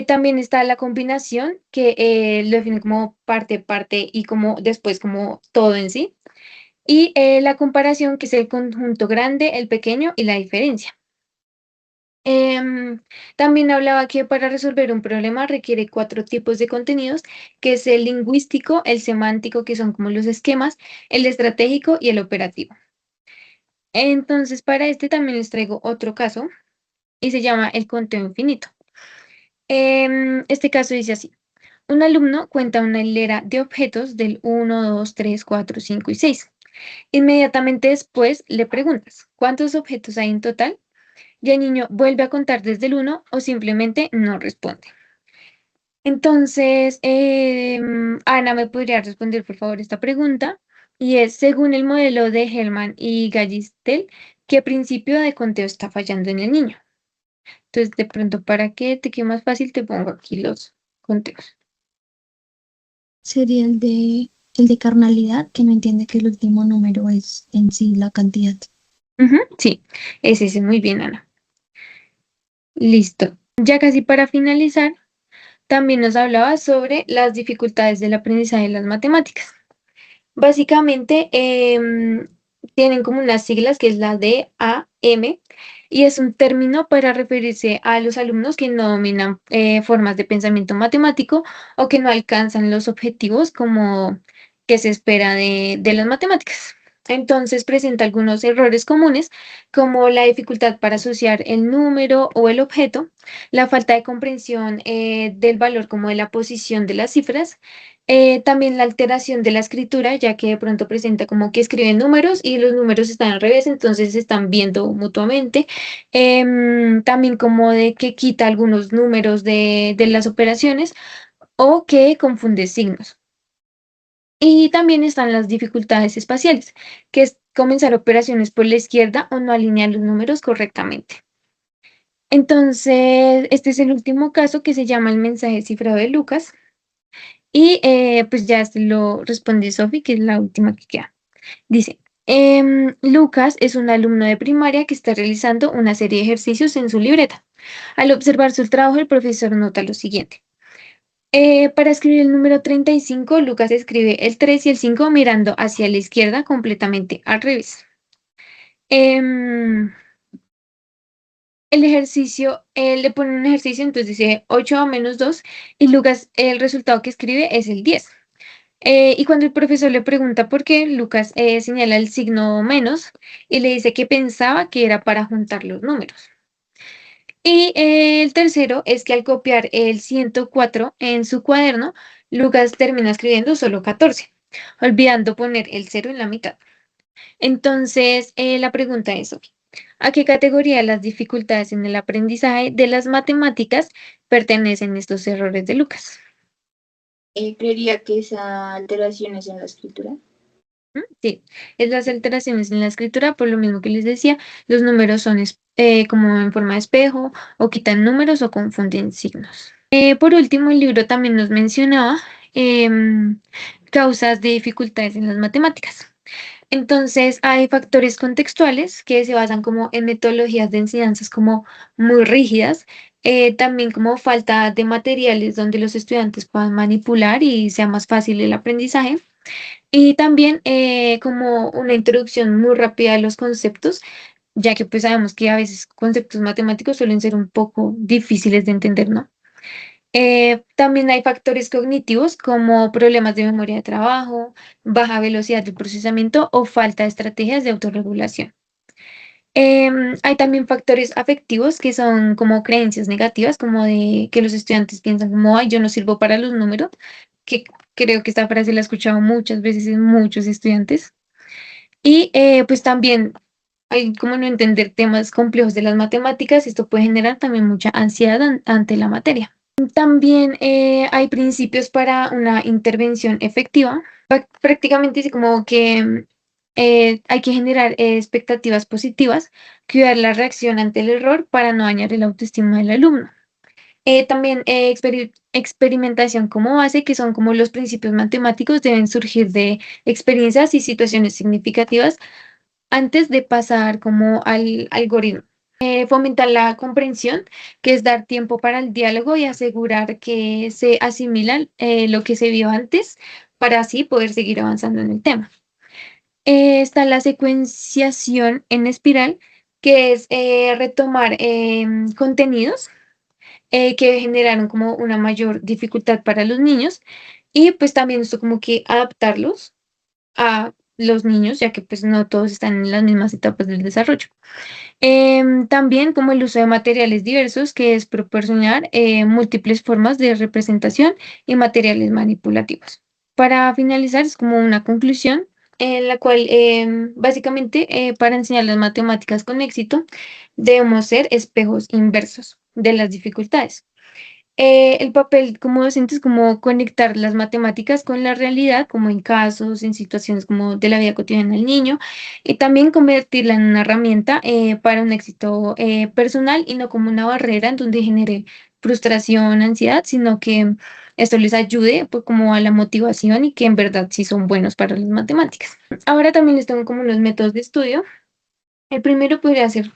También está la combinación, que lo define como parte, parte y como después como todo en sí. Y la comparación, que es el conjunto grande, el pequeño y la diferencia. También hablaba que para resolver un problema requiere 4 tipos de contenidos, que es el lingüístico, el semántico, que son como los esquemas, el estratégico y el operativo. Entonces, para este también les traigo otro caso y se llama el conteo infinito. Este caso dice así: un alumno cuenta una hilera de objetos del 1, 2, 3, 4, 5 y 6. Inmediatamente después le preguntas, ¿cuántos objetos hay en total? Y el niño vuelve a contar desde el 1 o simplemente no responde. Entonces, Ana, ¿me podría responder por favor esta pregunta? Y es, según el modelo de Hellman y Gallistel, ¿qué principio de conteo está fallando en el niño? Entonces, de pronto, para que te quede más fácil, te pongo aquí los conteos. Sería el de carnalidad, que no entiende que el último número es en sí la cantidad. Sí, es ese, muy bien, Ana. Listo. Ya casi para finalizar, también nos hablaba sobre las dificultades del aprendizaje de las matemáticas. Básicamente, tienen como unas siglas, que es la DAM, y es un término para referirse a los alumnos que no dominan formas de pensamiento matemático o que no alcanzan los objetivos como que se espera de las matemáticas. Entonces presenta algunos errores comunes, como la dificultad para asociar el número o el objeto, la falta de comprensión del valor como de la posición de las cifras, también la alteración de la escritura, ya que de pronto presenta como que escriben números y los números están al revés, entonces se están viendo mutuamente. También como de que quita algunos números de las operaciones o que confunde signos. Y también están las dificultades espaciales, que es comenzar operaciones por la izquierda o no alinear los números correctamente. Entonces, este es el último caso que se llama el mensaje cifrado de Lucas. Y pues ya este lo responde Sophie, que es la última que queda. Dice, Lucas es un alumno de primaria que está realizando una serie de ejercicios en su libreta. Al observar su trabajo, el profesor nota lo siguiente. Para escribir el número 35, Lucas escribe el 3 y el 5 mirando hacia la izquierda, completamente al revés. Em, el ejercicio, le pone un ejercicio, entonces dice 8 menos 2 y Lucas, el resultado que escribe es el 10. Y cuando el profesor le pregunta por qué, Lucas señala el signo menos y le dice que pensaba que era para juntar los números. Y el tercero es que al copiar el 104 en su cuaderno, Lucas termina escribiendo solo 14, olvidando poner el cero en la mitad. Entonces, la pregunta es, Sophie, ¿a qué categoría de las dificultades en el aprendizaje de las matemáticas pertenecen estos errores de Lucas? Creería que esa alteración es en la escritura. Sí, es las alteraciones en la escritura, por lo mismo que les decía, los números son como en forma de espejo, o quitan números o confunden signos. Por último, el libro también nos mencionaba causas de dificultades en las matemáticas. Entonces, hay factores contextuales que se basan como en metodologías de enseñanzas como muy rígidas, también como falta de materiales donde los estudiantes puedan manipular y sea más fácil el aprendizaje. Y también como una introducción muy rápida a los conceptos, ya que pues sabemos que a veces conceptos matemáticos suelen ser un poco difíciles de entender, ¿no? También hay factores cognitivos como problemas de memoria de trabajo, baja velocidad de procesamiento o falta de estrategias de autorregulación. Hay también factores afectivos que son como creencias negativas, como de que los estudiantes piensan como, ay, yo no sirvo para los números, que creo que esta frase la he escuchado muchas veces en muchos estudiantes. Y pues también hay como no entender temas complejos de las matemáticas, esto puede generar también mucha ansiedad ante la materia. También hay principios para una intervención efectiva. Prácticamente es como que hay que generar expectativas positivas, cuidar la reacción ante el error para no dañar el autoestima del alumno. También experimentación como base, que son como los principios matemáticos deben surgir de experiencias y situaciones significativas antes de pasar como al algoritmo. Fomentar la comprensión, que es dar tiempo para el diálogo y asegurar que se asimila lo que se vio antes para así poder seguir avanzando en el tema. Está la secuenciación en espiral, que es retomar contenidos que generaron como una mayor dificultad para los niños y pues también esto como que adaptarlos a los niños, ya que pues no todos están en las mismas etapas del desarrollo. También como el uso de materiales diversos, que es proporcionar múltiples formas de representación y materiales manipulativos. Para finalizar, es como una conclusión en la cual básicamente para enseñar las matemáticas con éxito debemos ser espejos inversos de las dificultades. El papel como docente es como conectar las matemáticas con la realidad, como en casos, en situaciones como de la vida cotidiana del niño, y también convertirla en una herramienta para un éxito personal y no como una barrera en donde genere frustración, ansiedad, sino que esto les ayude pues, como a la motivación y que en verdad sí son buenos para las matemáticas. Ahora también les tengo como unos métodos de estudio. El primero podría ser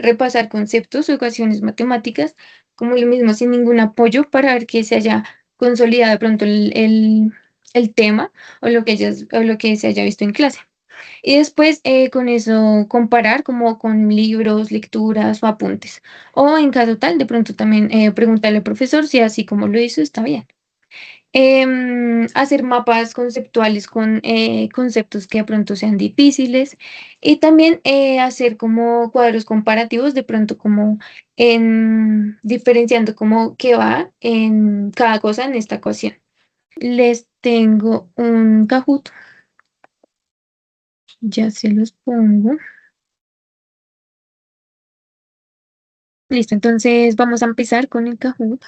repasar conceptos o ecuaciones matemáticas, como lo mismo, sin ningún apoyo para ver que se haya consolidado de pronto el tema o lo que se haya visto en clase. Y después con eso comparar como con libros, lecturas o apuntes. O en caso tal, de pronto también preguntarle al profesor si así como lo hizo está bien. hacer mapas conceptuales con conceptos que de pronto sean difíciles y también hacer como cuadros comparativos de pronto como diferenciando como qué va en cada cosa en esta ecuación. Les tengo un Kahoot, ya se los pongo. Listo, entonces vamos a empezar con el Kahoot.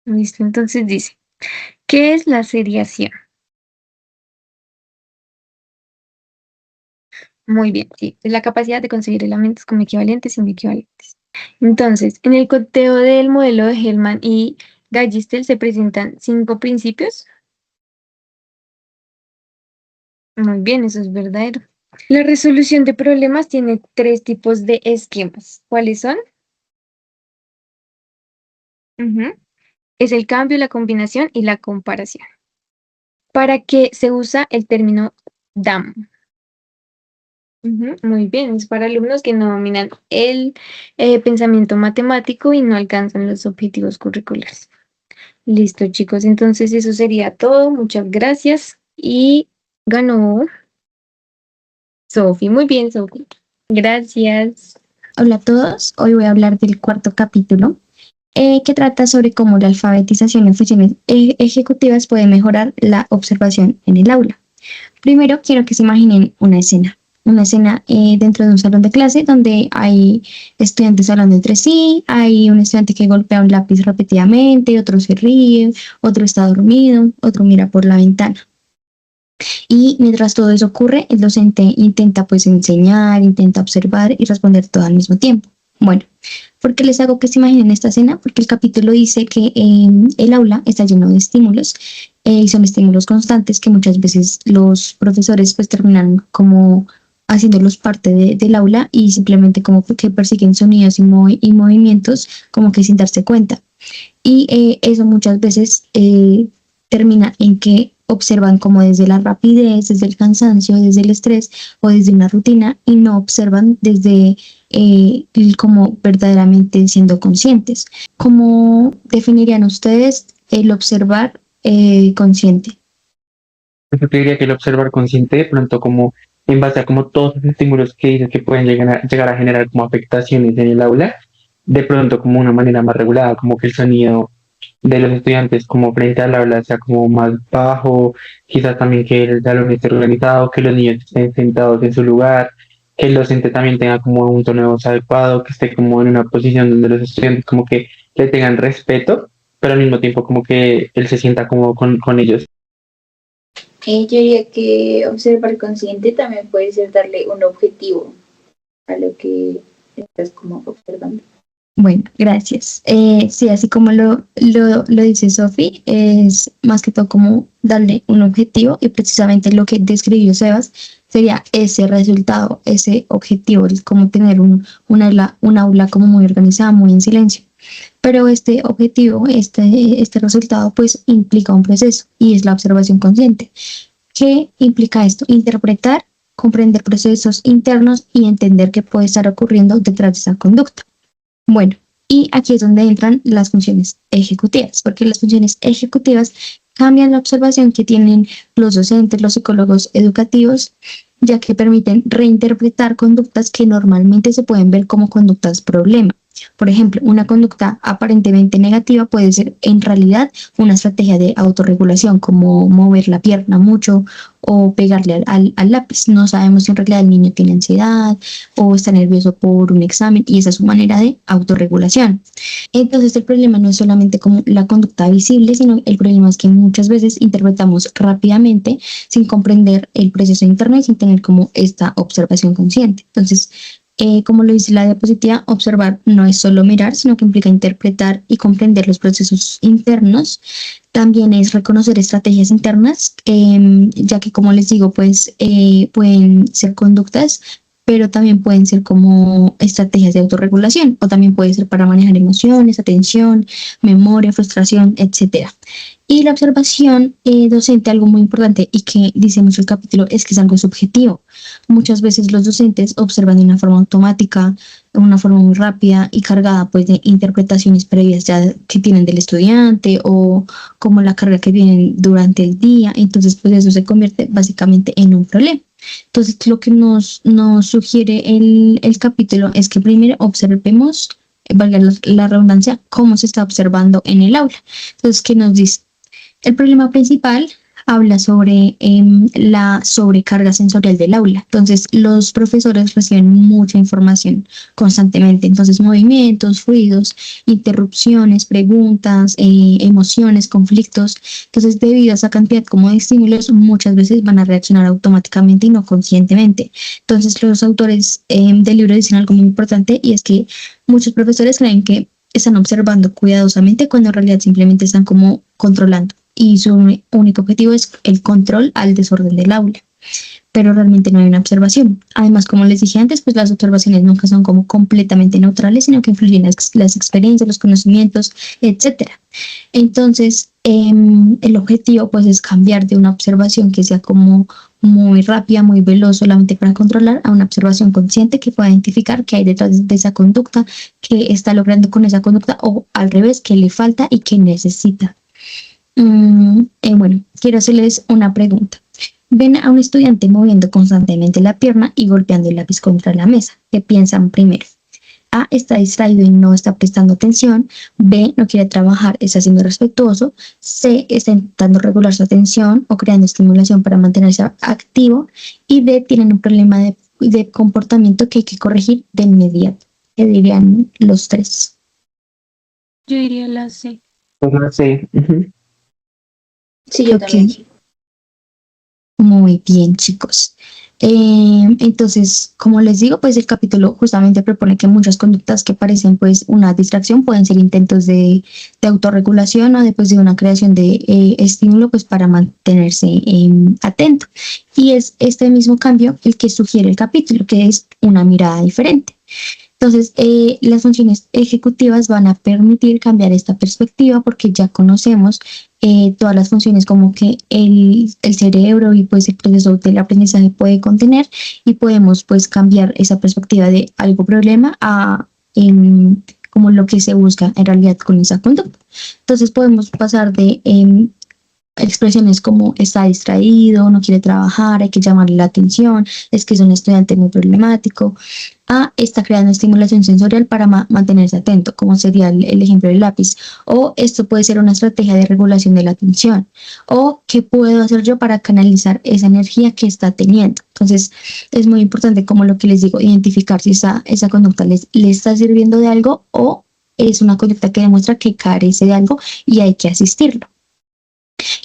Listo, entonces dice, ¿qué es la seriación? Muy bien, sí, es la capacidad de conseguir elementos como equivalentes y no equivalentes. Entonces, en el conteo del modelo de Hellman y Gallistel se presentan 5 principios. Muy bien, eso es verdadero. La resolución de problemas tiene 3 tipos de esquemas. ¿Cuáles son? Ujú. Es el cambio, la combinación y la comparación. ¿Para qué se usa el término DAM? Ujú, muy bien, es para alumnos que no dominan el pensamiento matemático y no alcanzan los objetivos curriculares. Listo, chicos, entonces eso sería todo. Muchas gracias. Y ganó Sofi. Muy bien, Sofi. Gracias. Hola a todos, hoy voy a hablar del cuarto capítulo que trata sobre cómo la alfabetización en funciones ejecutivas puede mejorar la observación en el aula. Primero quiero que se imaginen una escena dentro de un salón de clase donde hay estudiantes hablando entre sí, hay un estudiante que golpea un lápiz repetidamente, otro se ríe, otro está dormido, otro mira por la ventana. Y mientras todo eso ocurre, el docente intenta pues enseñar, intenta observar y responder todo al mismo tiempo. Bueno, ¿por qué les hago que se imaginen esta escena? Porque el capítulo dice que el aula está lleno de estímulos y son estímulos constantes que muchas veces los profesores pues terminan como haciéndolos parte del aula y simplemente como que persiguen sonidos y movimientos como que sin darse cuenta. Y eso muchas veces termina en que observan como desde la rapidez, desde el cansancio, desde el estrés o desde una rutina y no observan desde como verdaderamente siendo conscientes. ¿Cómo definirían ustedes el observar consciente? Yo te diría que el observar consciente de pronto como en base a como todos los estímulos que dices que pueden llegar a generar como afectaciones en el aula, de pronto como una manera más regulada, como que el sonido de los estudiantes como frente al aula sea como más bajo, quizás también que el salón esté organizado, que los niños estén sentados en su lugar, que el docente también tenga como un tono de voz adecuado, que esté como en una posición donde los estudiantes como que le tengan respeto, pero al mismo tiempo como que él se sienta como con ellos. Yo diría que observar consciente también puede ser darle un objetivo a lo que estás como observando. Bueno, gracias. Sí, así como lo dice Sofi, es más que todo como darle un objetivo y precisamente lo que describió Sebas sería ese resultado, ese objetivo, es como tener un aula como muy organizada, muy en silencio. Pero este objetivo, este resultado, pues implica un proceso y es la observación consciente. ¿Qué implica esto? Interpretar, comprender procesos internos y entender qué puede estar ocurriendo detrás de esa conducta. Bueno, y aquí es donde entran las funciones ejecutivas, porque las funciones ejecutivas cambian la observación que tienen los docentes, los psicólogos educativos, ya que permiten reinterpretar conductas que normalmente se pueden ver como conductas problema. Por ejemplo, una conducta aparentemente negativa puede ser en realidad una estrategia de autorregulación, como mover la pierna mucho o pegarle al lápiz. No sabemos si en realidad el niño tiene ansiedad o está nervioso por un examen y esa es su manera de autorregulación. Entonces el problema no es solamente como la conducta visible, sino el problema es que muchas veces interpretamos rápidamente sin comprender el proceso interno y sin tener como esta observación consciente. Entonces, como lo dice la diapositiva, observar no es solo mirar, sino que implica interpretar y comprender los procesos internos. También es reconocer estrategias internas, ya que como les digo, pues pueden ser conductas pero también pueden ser como estrategias de autorregulación o también puede ser para manejar emociones, atención, memoria, frustración, etcétera. Y la observación docente, algo muy importante y que dice mucho el capítulo, es que es algo subjetivo. Muchas veces los docentes observan de una forma automática, de una forma muy rápida y cargada pues de interpretaciones previas ya que tienen del estudiante o como la carga que tienen durante el día. Entonces pues eso se convierte básicamente en un problema. Entonces lo que nos sugiere el capítulo es que primero observemos, valga la redundancia, cómo se está observando en el aula. Entonces, ¿qué nos dice? El problema principal habla sobre la sobrecarga sensorial del aula. Entonces, los profesores reciben mucha información constantemente. Entonces, movimientos, ruidos, interrupciones, preguntas, emociones, conflictos. Entonces, debido a esa cantidad como de estímulos, muchas veces van a reaccionar automáticamente y no conscientemente. Entonces, los autores del libro dicen algo muy importante y es que muchos profesores creen que están observando cuidadosamente cuando en realidad simplemente están como controlando y su único objetivo es el control al desorden del aula, pero realmente no hay una observación. Además, como les dije antes, pues las observaciones nunca son como completamente neutrales, sino que influyen las experiencias, los conocimientos, etcétera. Entonces, el objetivo pues es cambiar de una observación que sea como muy rápida, muy veloz solamente para controlar, a una observación consciente que pueda identificar qué hay detrás de esa conducta, qué está logrando con esa conducta o al revés, qué le falta y qué necesita. Bueno, quiero hacerles una pregunta. Ven a un estudiante moviendo constantemente la pierna y golpeando el lápiz contra la mesa. ¿Qué piensan primero? A, está distraído y no está prestando atención. B, no quiere trabajar, está siendo respetuoso. C, está intentando regular su atención o creando estimulación para mantenerse activo. Y D, tienen un problema de comportamiento que hay que corregir de inmediato. ¿Qué dirían los tres? Yo diría la C. Pues no sé. Sí, yo Ok. también. Muy bien, chicos. Entonces, como les digo, pues el capítulo justamente propone que muchas conductas que parecen pues una distracción pueden ser intentos de autorregulación o después de una creación de estímulo pues para mantenerse atento. Y es este mismo cambio el que sugiere el capítulo, que es una mirada diferente. Entonces, las funciones ejecutivas van a permitir cambiar esta perspectiva porque ya conocemos todas las funciones como que el cerebro y pues el proceso del aprendizaje puede contener y podemos pues cambiar esa perspectiva de algo problema a como lo que se busca en realidad con esa conducta. Entonces podemos pasar de expresiones como está distraído, no quiere trabajar, hay que llamarle la atención, es que es un estudiante muy problemático, a está creando estimulación sensorial para mantenerse atento, como sería el ejemplo del lápiz, o esto puede ser una estrategia de regulación de la atención, o qué puedo hacer yo para canalizar esa energía que está teniendo. Entonces es muy importante, como lo que les digo, identificar si esa conducta le está sirviendo de algo o es una conducta que demuestra que carece de algo y hay que asistirlo.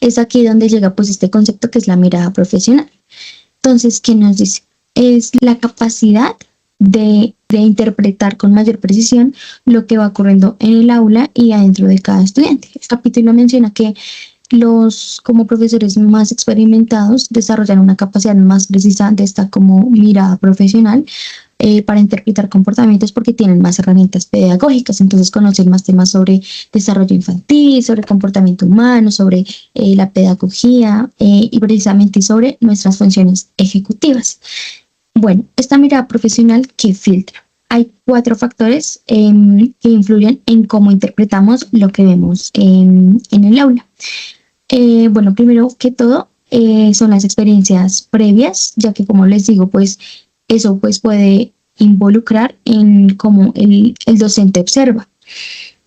Es aquí donde llega pues este concepto que es la mirada profesional. Entonces, ¿qué nos dice? Es la capacidad de interpretar con mayor precisión lo que va ocurriendo en el aula y adentro de cada estudiante. El capítulo menciona que los como profesores más experimentados desarrollan una capacidad más precisa de esta como mirada profesional para interpretar comportamientos porque tienen más herramientas pedagógicas, entonces conocen más temas sobre desarrollo infantil, sobre comportamiento humano, sobre la pedagogía y precisamente sobre nuestras funciones ejecutivas. Bueno, esta mirada profesional que filtra. Hay 4 factores que influyen en cómo interpretamos lo que vemos en el aula. Bueno, primero que todo son las experiencias previas, ya que como les digo, pues eso pues puede involucrar en cómo el docente observa.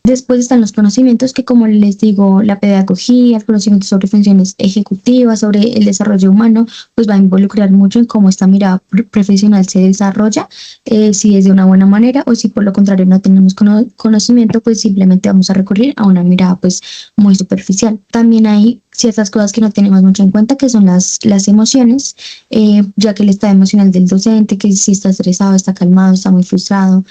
Después están los conocimientos que, como les digo, la pedagogía, el conocimiento sobre funciones ejecutivas, sobre el desarrollo humano, pues va a involucrar mucho en cómo esta mirada profesional se desarrolla, si es de una buena manera o si por lo contrario no tenemos conocimiento, pues simplemente vamos a recurrir a una mirada pues muy superficial. También hay ciertas cosas que no tenemos mucho en cuenta, que son las emociones, ya que el estado emocional del docente, que si está estresado, está calmado, está muy frustrado,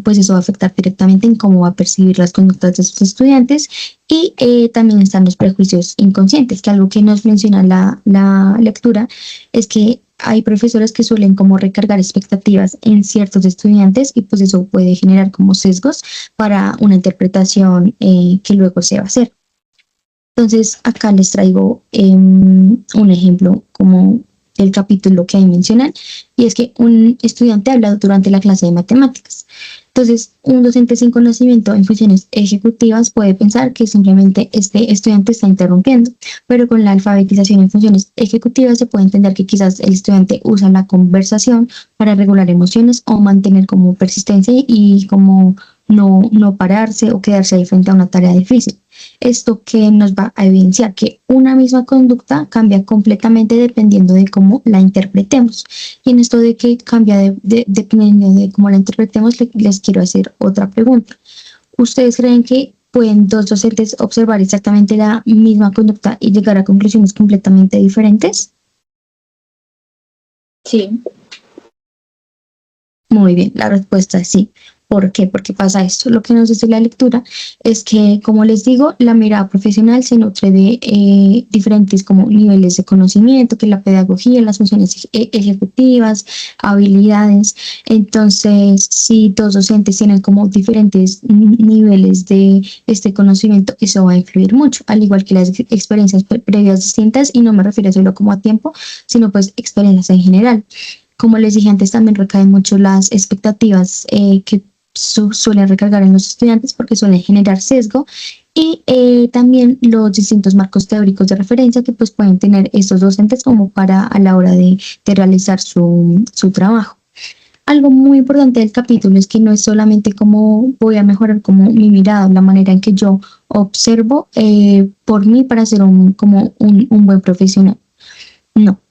pues eso va a afectar directamente en cómo va a percibir las conductas de sus estudiantes y también están los prejuicios inconscientes, que algo que nos menciona la lectura es que hay profesores que suelen como recargar expectativas en ciertos estudiantes y pues eso puede generar como sesgos para una interpretación que luego se va a hacer. Entonces, acá les traigo un ejemplo como del capítulo que ahí mencionan, y es que un estudiante habla durante la clase de matemáticas. Entonces, un docente sin conocimiento en funciones ejecutivas puede pensar que simplemente este estudiante está interrumpiendo, pero con la alfabetización en funciones ejecutivas se puede entender que quizás el estudiante usa la conversación para regular emociones o mantener como persistencia y como no pararse o quedarse ahí frente a una tarea difícil. Esto que nos va a evidenciar que una misma conducta cambia completamente dependiendo de cómo la interpretemos. Y en esto de que cambia dependiendo de cómo la interpretemos, les quiero hacer otra pregunta. ¿Ustedes creen que pueden dos docentes observar exactamente la misma conducta y llegar a conclusiones completamente diferentes? Sí. Muy bien, la respuesta es sí. ¿Por qué? Porque pasa esto. Lo que nos dice la lectura es que, como les digo, la mirada profesional se nutre de diferentes como niveles de conocimiento, que la pedagogía, las funciones ejecutivas, habilidades. Entonces, si dos docentes tienen como diferentes niveles de este conocimiento, eso va a influir mucho, al igual que las experiencias previas distintas, y no me refiero solo como a tiempo, sino pues experiencias en general. Como les dije antes, también recaen mucho las expectativas que suelen recargar en los estudiantes porque suelen generar sesgo y también los distintos marcos teóricos de referencia que pues pueden tener estos docentes como para a la hora de realizar su trabajo. Algo muy importante del capítulo es que no es solamente como voy a mejorar como mi mirada, la manera en que yo observo por mí para ser como un buen profesional. No.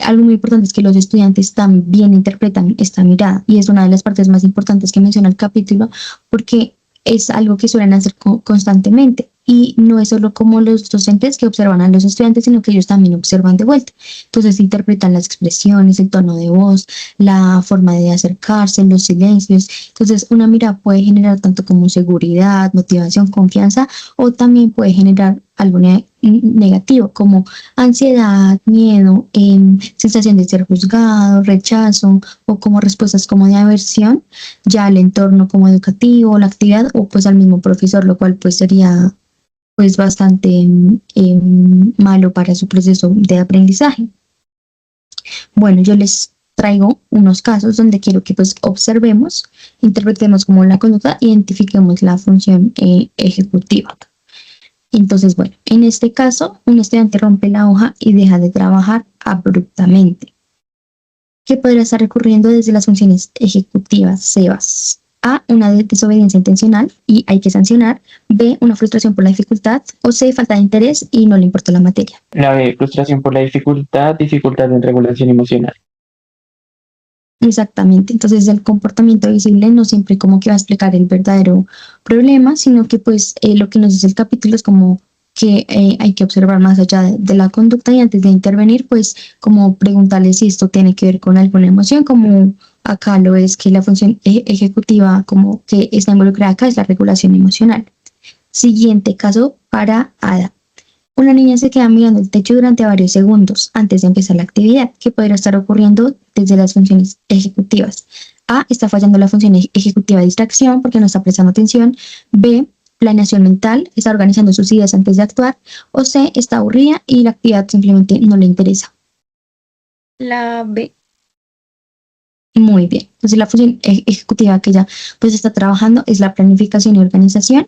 Algo muy importante es que los estudiantes también interpretan esta mirada y es una de las partes más importantes que menciona el capítulo porque es algo que suelen hacer constantemente y no es solo como los docentes que observan a los estudiantes, sino que ellos también observan de vuelta. Entonces interpretan las expresiones, el tono de voz, la forma de acercarse, los silencios. Entonces una mirada puede generar tanto como seguridad, motivación, confianza o también puede generar algo negativo como ansiedad, miedo, sensación de ser juzgado, rechazo o como respuestas como de aversión ya al entorno como educativo, la actividad o pues al mismo profesor, lo cual pues sería pues bastante malo para su proceso de aprendizaje. Bueno, yo les traigo unos casos donde quiero que pues observemos, interpretemos como la conducta, identifiquemos la función ejecutiva. Entonces, bueno, en este caso, un estudiante rompe la hoja y deja de trabajar abruptamente. ¿Qué podría estar ocurriendo desde las funciones ejecutivas, SEBAS? A, una desobediencia intencional y hay que sancionar. B, una frustración por la dificultad. O C, falta de interés y no le importa la materia. La B, frustración por la dificultad en regulación emocional. Exactamente, entonces el comportamiento visible no siempre como que va a explicar el verdadero problema, sino que pues lo que nos dice el capítulo es como que hay que observar más allá de la conducta y antes de intervenir pues como preguntarle si esto tiene que ver con alguna emoción, como acá lo es que la función ejecutiva como que está involucrada acá es la regulación emocional. Siguiente caso para Ada. Una niña se queda mirando el techo durante varios segundos antes de empezar la actividad, que podría estar ocurriendo desde las funciones ejecutivas. A, está fallando la función ejecutiva de distracción porque no está prestando atención. B, planeación mental, está organizando sus ideas antes de actuar. O C, está aburrida y la actividad simplemente no le interesa. La B. Muy bien. Entonces la función ejecutiva que ella pues está trabajando es la planificación y organización.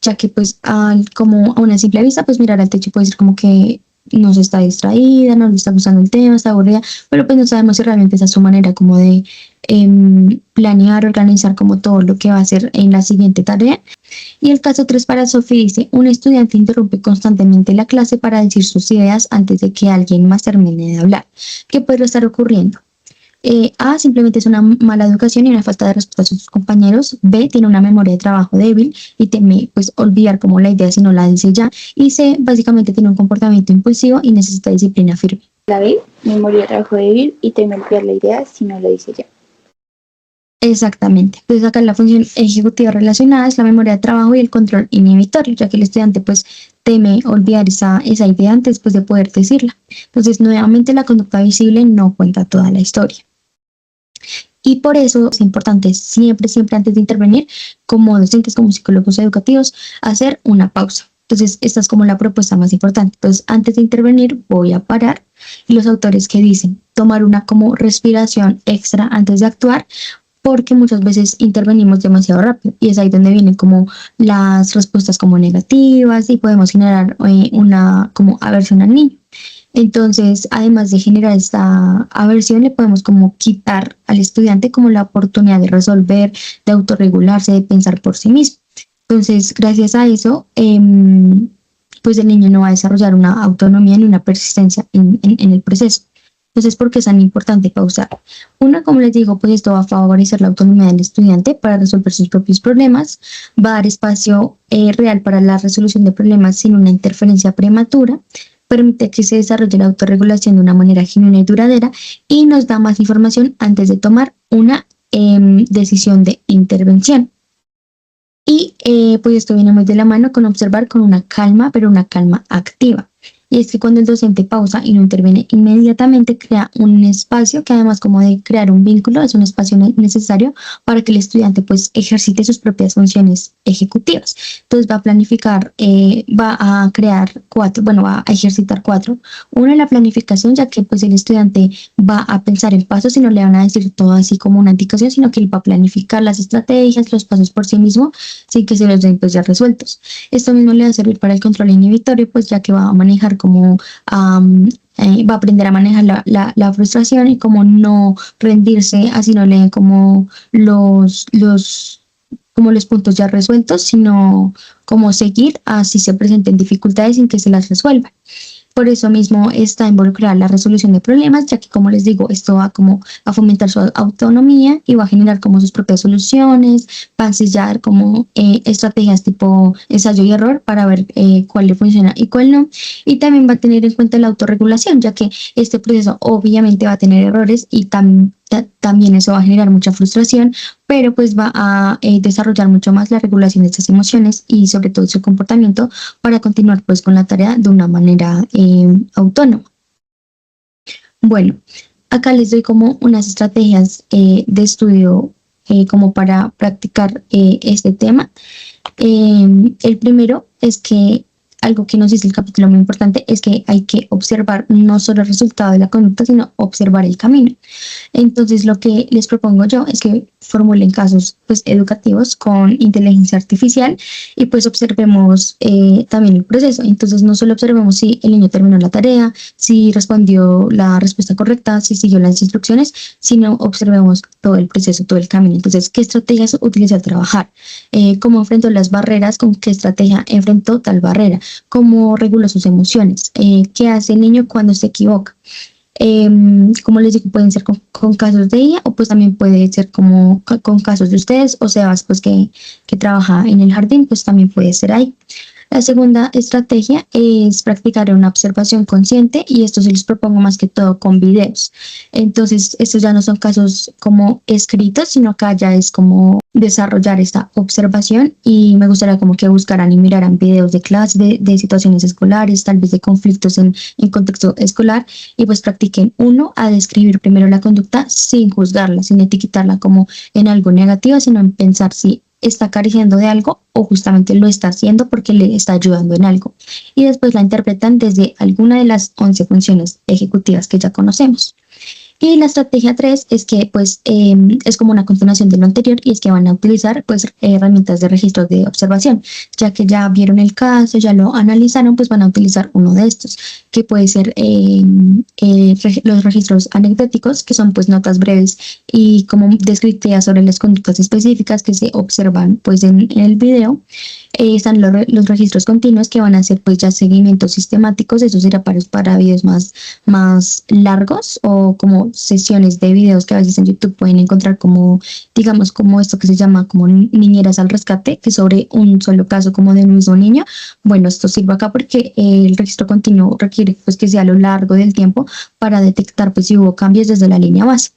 Ya que pues como a una simple vista pues mirar al techo puede ser como que no se está distraída, no le está gustando el tema, está aburrida, pero pues no sabemos si realmente esa es su manera como de planear, organizar como todo lo que va a hacer en la siguiente tarea. Y el caso 3 para Sofía dice, un estudiante interrumpe constantemente la clase para decir sus ideas antes de que alguien más termine de hablar. ¿Qué puede estar ocurriendo? A, simplemente es una mala educación y una falta de respeto a sus compañeros. B, tiene una memoria de trabajo débil y teme pues olvidar como la idea si no la dice ya. Y C, básicamente tiene un comportamiento impulsivo y necesita disciplina firme. La B, memoria de trabajo débil y teme olvidar la idea si no la dice ya. Exactamente. Entonces acá la función ejecutiva relacionada es la memoria de trabajo y el control inhibitorio, ya que el estudiante pues teme olvidar esa idea antes pues, de poder decirla. Entonces, nuevamente, la conducta visible no cuenta toda la historia. Y por eso es importante siempre, siempre antes de intervenir, como docentes, como psicólogos educativos, hacer una pausa. Entonces, esta es como la propuesta más importante. Entonces, antes de intervenir, voy a parar. Y los autores que dicen tomar una como respiración extra antes de actuar, porque muchas veces intervenimos demasiado rápido y es ahí donde vienen como las respuestas como negativas y podemos generar una como aversión al niño. Entonces, además de generar esta aversión, le podemos como quitar al estudiante como la oportunidad de resolver, de autorregularse, de pensar por sí mismo. Entonces, gracias a eso, pues el niño no va a desarrollar una autonomía ni una persistencia en el proceso. Entonces, ¿por qué es tan importante pausar? Una, como les digo, pues esto va a favorecer la autonomía del estudiante para resolver sus propios problemas, va a dar espacio real para la resolución de problemas sin una interferencia prematura, permite que se desarrolle la autorregulación de una manera genuina y duradera y nos da más información antes de tomar una decisión de intervención. Y pues esto viene muy de la mano con observar con una calma, pero una calma activa. Y es que cuando el docente pausa y no interviene inmediatamente, crea un espacio que además como de crear un vínculo, es un espacio necesario para que el estudiante pues ejercite sus propias funciones ejecutivas. Entonces va a planificar, va a crear va a ejercitar 4. Uno, la planificación, ya que pues el estudiante va a pensar en pasos y no le van a decir todo así como una indicación, sino que él va a planificar las estrategias, los pasos por sí mismo, sin que se los den pues ya resueltos. Esto mismo le va a servir para el control inhibitorio, pues ya que va a manejar como va a aprender a manejar la frustración y como no rendirse, así no leen como como los puntos ya resueltos, sino como seguir así se presenten dificultades sin que se las resuelvan. Por eso mismo está involucrada la resolución de problemas, ya que como les digo, esto va como a fomentar su autonomía y va a generar como sus propias soluciones, va a enseñar como estrategias tipo ensayo y error para ver cuál le funciona y cuál no. Y también va a tener en cuenta la autorregulación, ya que este proceso obviamente va a tener errores y también eso va a generar mucha frustración, pero pues va a desarrollar mucho más la regulación de estas emociones y sobre todo su comportamiento para continuar pues con la tarea de una manera autónoma. Bueno, acá les doy como unas estrategias de estudio como para practicar este tema. El primero es que algo que nos dice el capítulo muy importante es que hay que observar no solo el resultado de la conducta, sino observar el camino. Entonces, lo que les propongo yo es que formulen casos pues, educativos con inteligencia artificial y pues observemos también el proceso. Entonces, no solo observemos si el niño terminó la tarea, si respondió la respuesta correcta, si siguió las instrucciones, sino observemos todo el proceso, todo el camino. Entonces, ¿qué estrategias utiliza al trabajar? ¿Cómo enfrentó las barreras? ¿Con qué estrategia enfrentó tal barrera? ¿Cómo regula sus emociones? ¿Qué hace el niño cuando se equivoca? Como les digo, pueden ser con casos de ella o pues también puede ser como con casos de ustedes o Sebas pues que trabaja en el jardín, pues también puede ser ahí. La segunda estrategia es practicar una observación consciente y esto se les propongo más que todo con videos. Entonces, estos ya no son casos como escritos, sino que ya es como desarrollar esta observación y me gustaría como que buscaran y miraran videos de clase, de situaciones escolares, tal vez de conflictos en contexto escolar y pues practiquen uno a describir primero la conducta sin juzgarla, sin etiquetarla como en algo negativo, sino en pensar si está careciendo de algo o justamente lo está haciendo porque le está ayudando en algo. Y después la interpretan desde alguna de las 11 funciones ejecutivas que ya conocemos. Y la estrategia 3 es que pues es como una continuación de lo anterior y es que van a utilizar pues herramientas de registro de observación, ya que ya vieron el caso, ya lo analizaron, pues van a utilizar uno de estos, que puede ser los registros anecdóticos, que son pues notas breves y como descriptivas sobre las conductas específicas que se observan pues en el video. Están los registros continuos que van a hacer pues ya seguimientos sistemáticos, eso será para videos más largos o como sesiones de videos que a veces en YouTube pueden encontrar como, digamos, como esto que se llama como niñeras al rescate, que sobre un solo caso como de un mismo niño. Bueno, esto sirve acá porque el registro continuo requiere pues que sea a lo largo del tiempo para detectar pues si hubo cambios desde la línea base.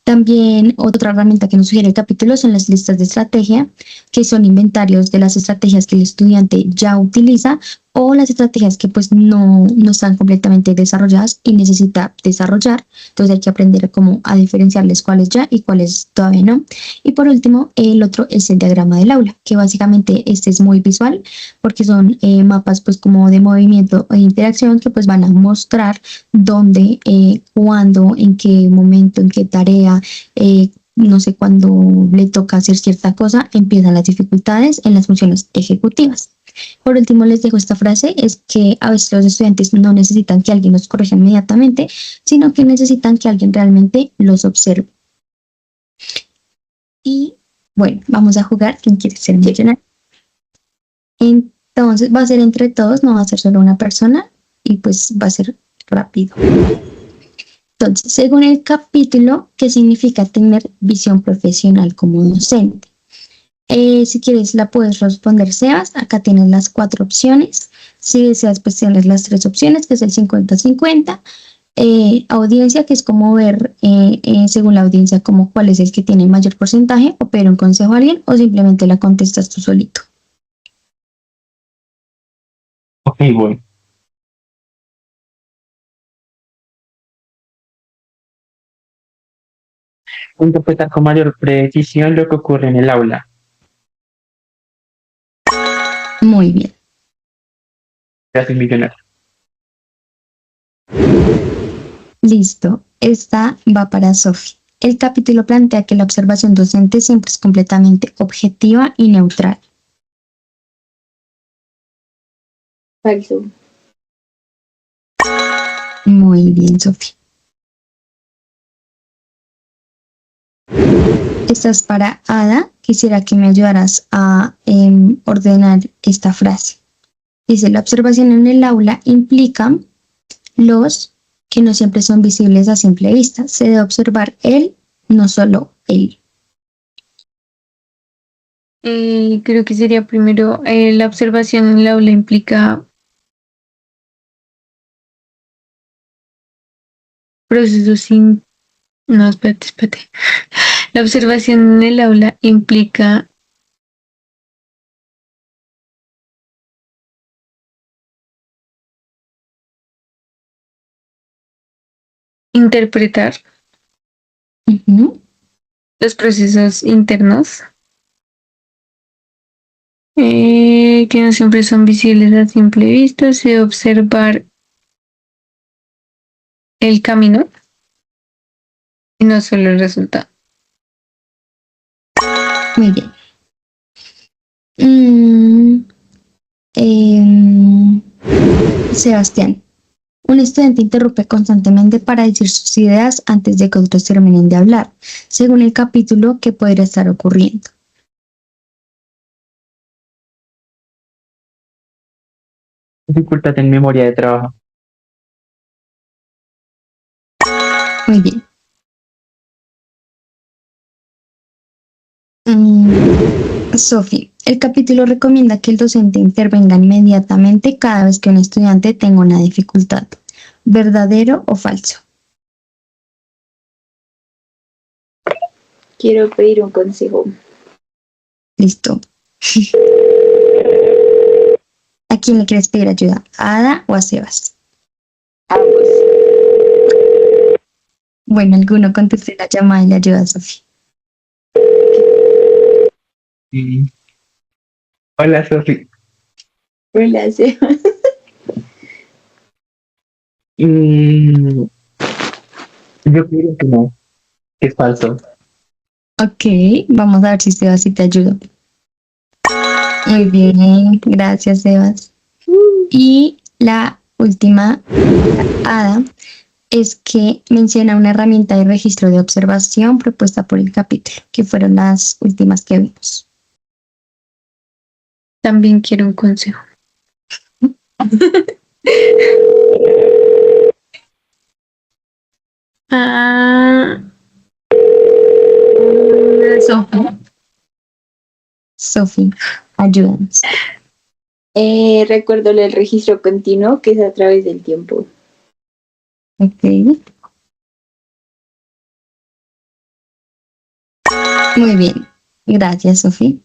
También otra herramienta que nos sugiere el capítulo son las listas de estrategia, que son inventarios de las estrategias que el estudiante ya utiliza o las estrategias que pues no están completamente desarrolladas y necesita desarrollar. Entonces hay que aprender como a diferenciarles cuáles ya y cuáles todavía no. Y por último, el otro es el diagrama del aula, que básicamente este es muy visual porque son mapas pues como de movimiento e interacción que pues van a mostrar dónde, cuándo, en qué momento, en qué tarea, no sé, cuándo le toca hacer cierta cosa, empiezan las dificultades en las funciones ejecutivas. Por último, les dejo esta frase, es que a veces los estudiantes no necesitan que alguien los corrija inmediatamente, sino que necesitan que alguien realmente los observe. Y bueno, vamos a jugar. ¿Quién quiere ser millonario? Entonces va a ser entre todos, no va a ser solo una persona y pues va a ser rápido. Entonces, según el capítulo, ¿qué significa tener visión profesional como docente? Si quieres, la puedes responder, Sebas. Acá tienes las 4 opciones. Si deseas, pues tienes las 3 opciones, que es el 50-50. Audiencia, que es como ver, según la audiencia, como cuál es el que tiene mayor porcentaje, o pedir un consejo a alguien, o simplemente la contestas tú solito. Ok, voy. Interpretar con mayor precisión lo que ocurre en el aula. Muy bien. Gracias, millonario. Listo. Esta va para Sofi. El capítulo plantea que la observación docente siempre es completamente objetiva y neutral. Falso. Muy bien, Sofi. Esta es para Ada. Quisiera que me ayudaras a ordenar esta frase. Dice, la observación en el aula implica los que no siempre son visibles a simple vista. Se debe observar él, no solo él. Creo que sería primero la observación en el aula implica procesos sin... No, espérate. La observación en el aula implica interpretar los procesos internos que no siempre son visibles a simple vista, se debe observar el camino y no solo el resultado. Muy bien. Sebastián, un estudiante interrumpe constantemente para decir sus ideas antes de que otros terminen de hablar, según el capítulo que podría estar ocurriendo. Dificultad en memoria de trabajo. Muy bien. Sofi, el capítulo recomienda que el docente intervenga inmediatamente cada vez que un estudiante tenga una dificultad. ¿Verdadero o falso? Quiero pedir un consejo. Listo. ¿A quién le quieres pedir ayuda? ¿A Ada o a Sebas? Ambos. Bueno, alguno conteste la llamada y le ayuda a Sofi. Hola, Sofi. Hola, Sebas. Yo creo que no, que es falso. Ok, vamos a ver si Sebas sí te ayuda. Muy bien, gracias, Sebas. Y la última, Ada, es que menciona una herramienta de registro de observación propuesta por el capítulo, que fueron las últimas que vimos. También quiero un consejo. Sofi, ayúdanos. Recuerdo el registro continuo, que es a través del tiempo. Ok. Muy bien. Gracias, Sofi.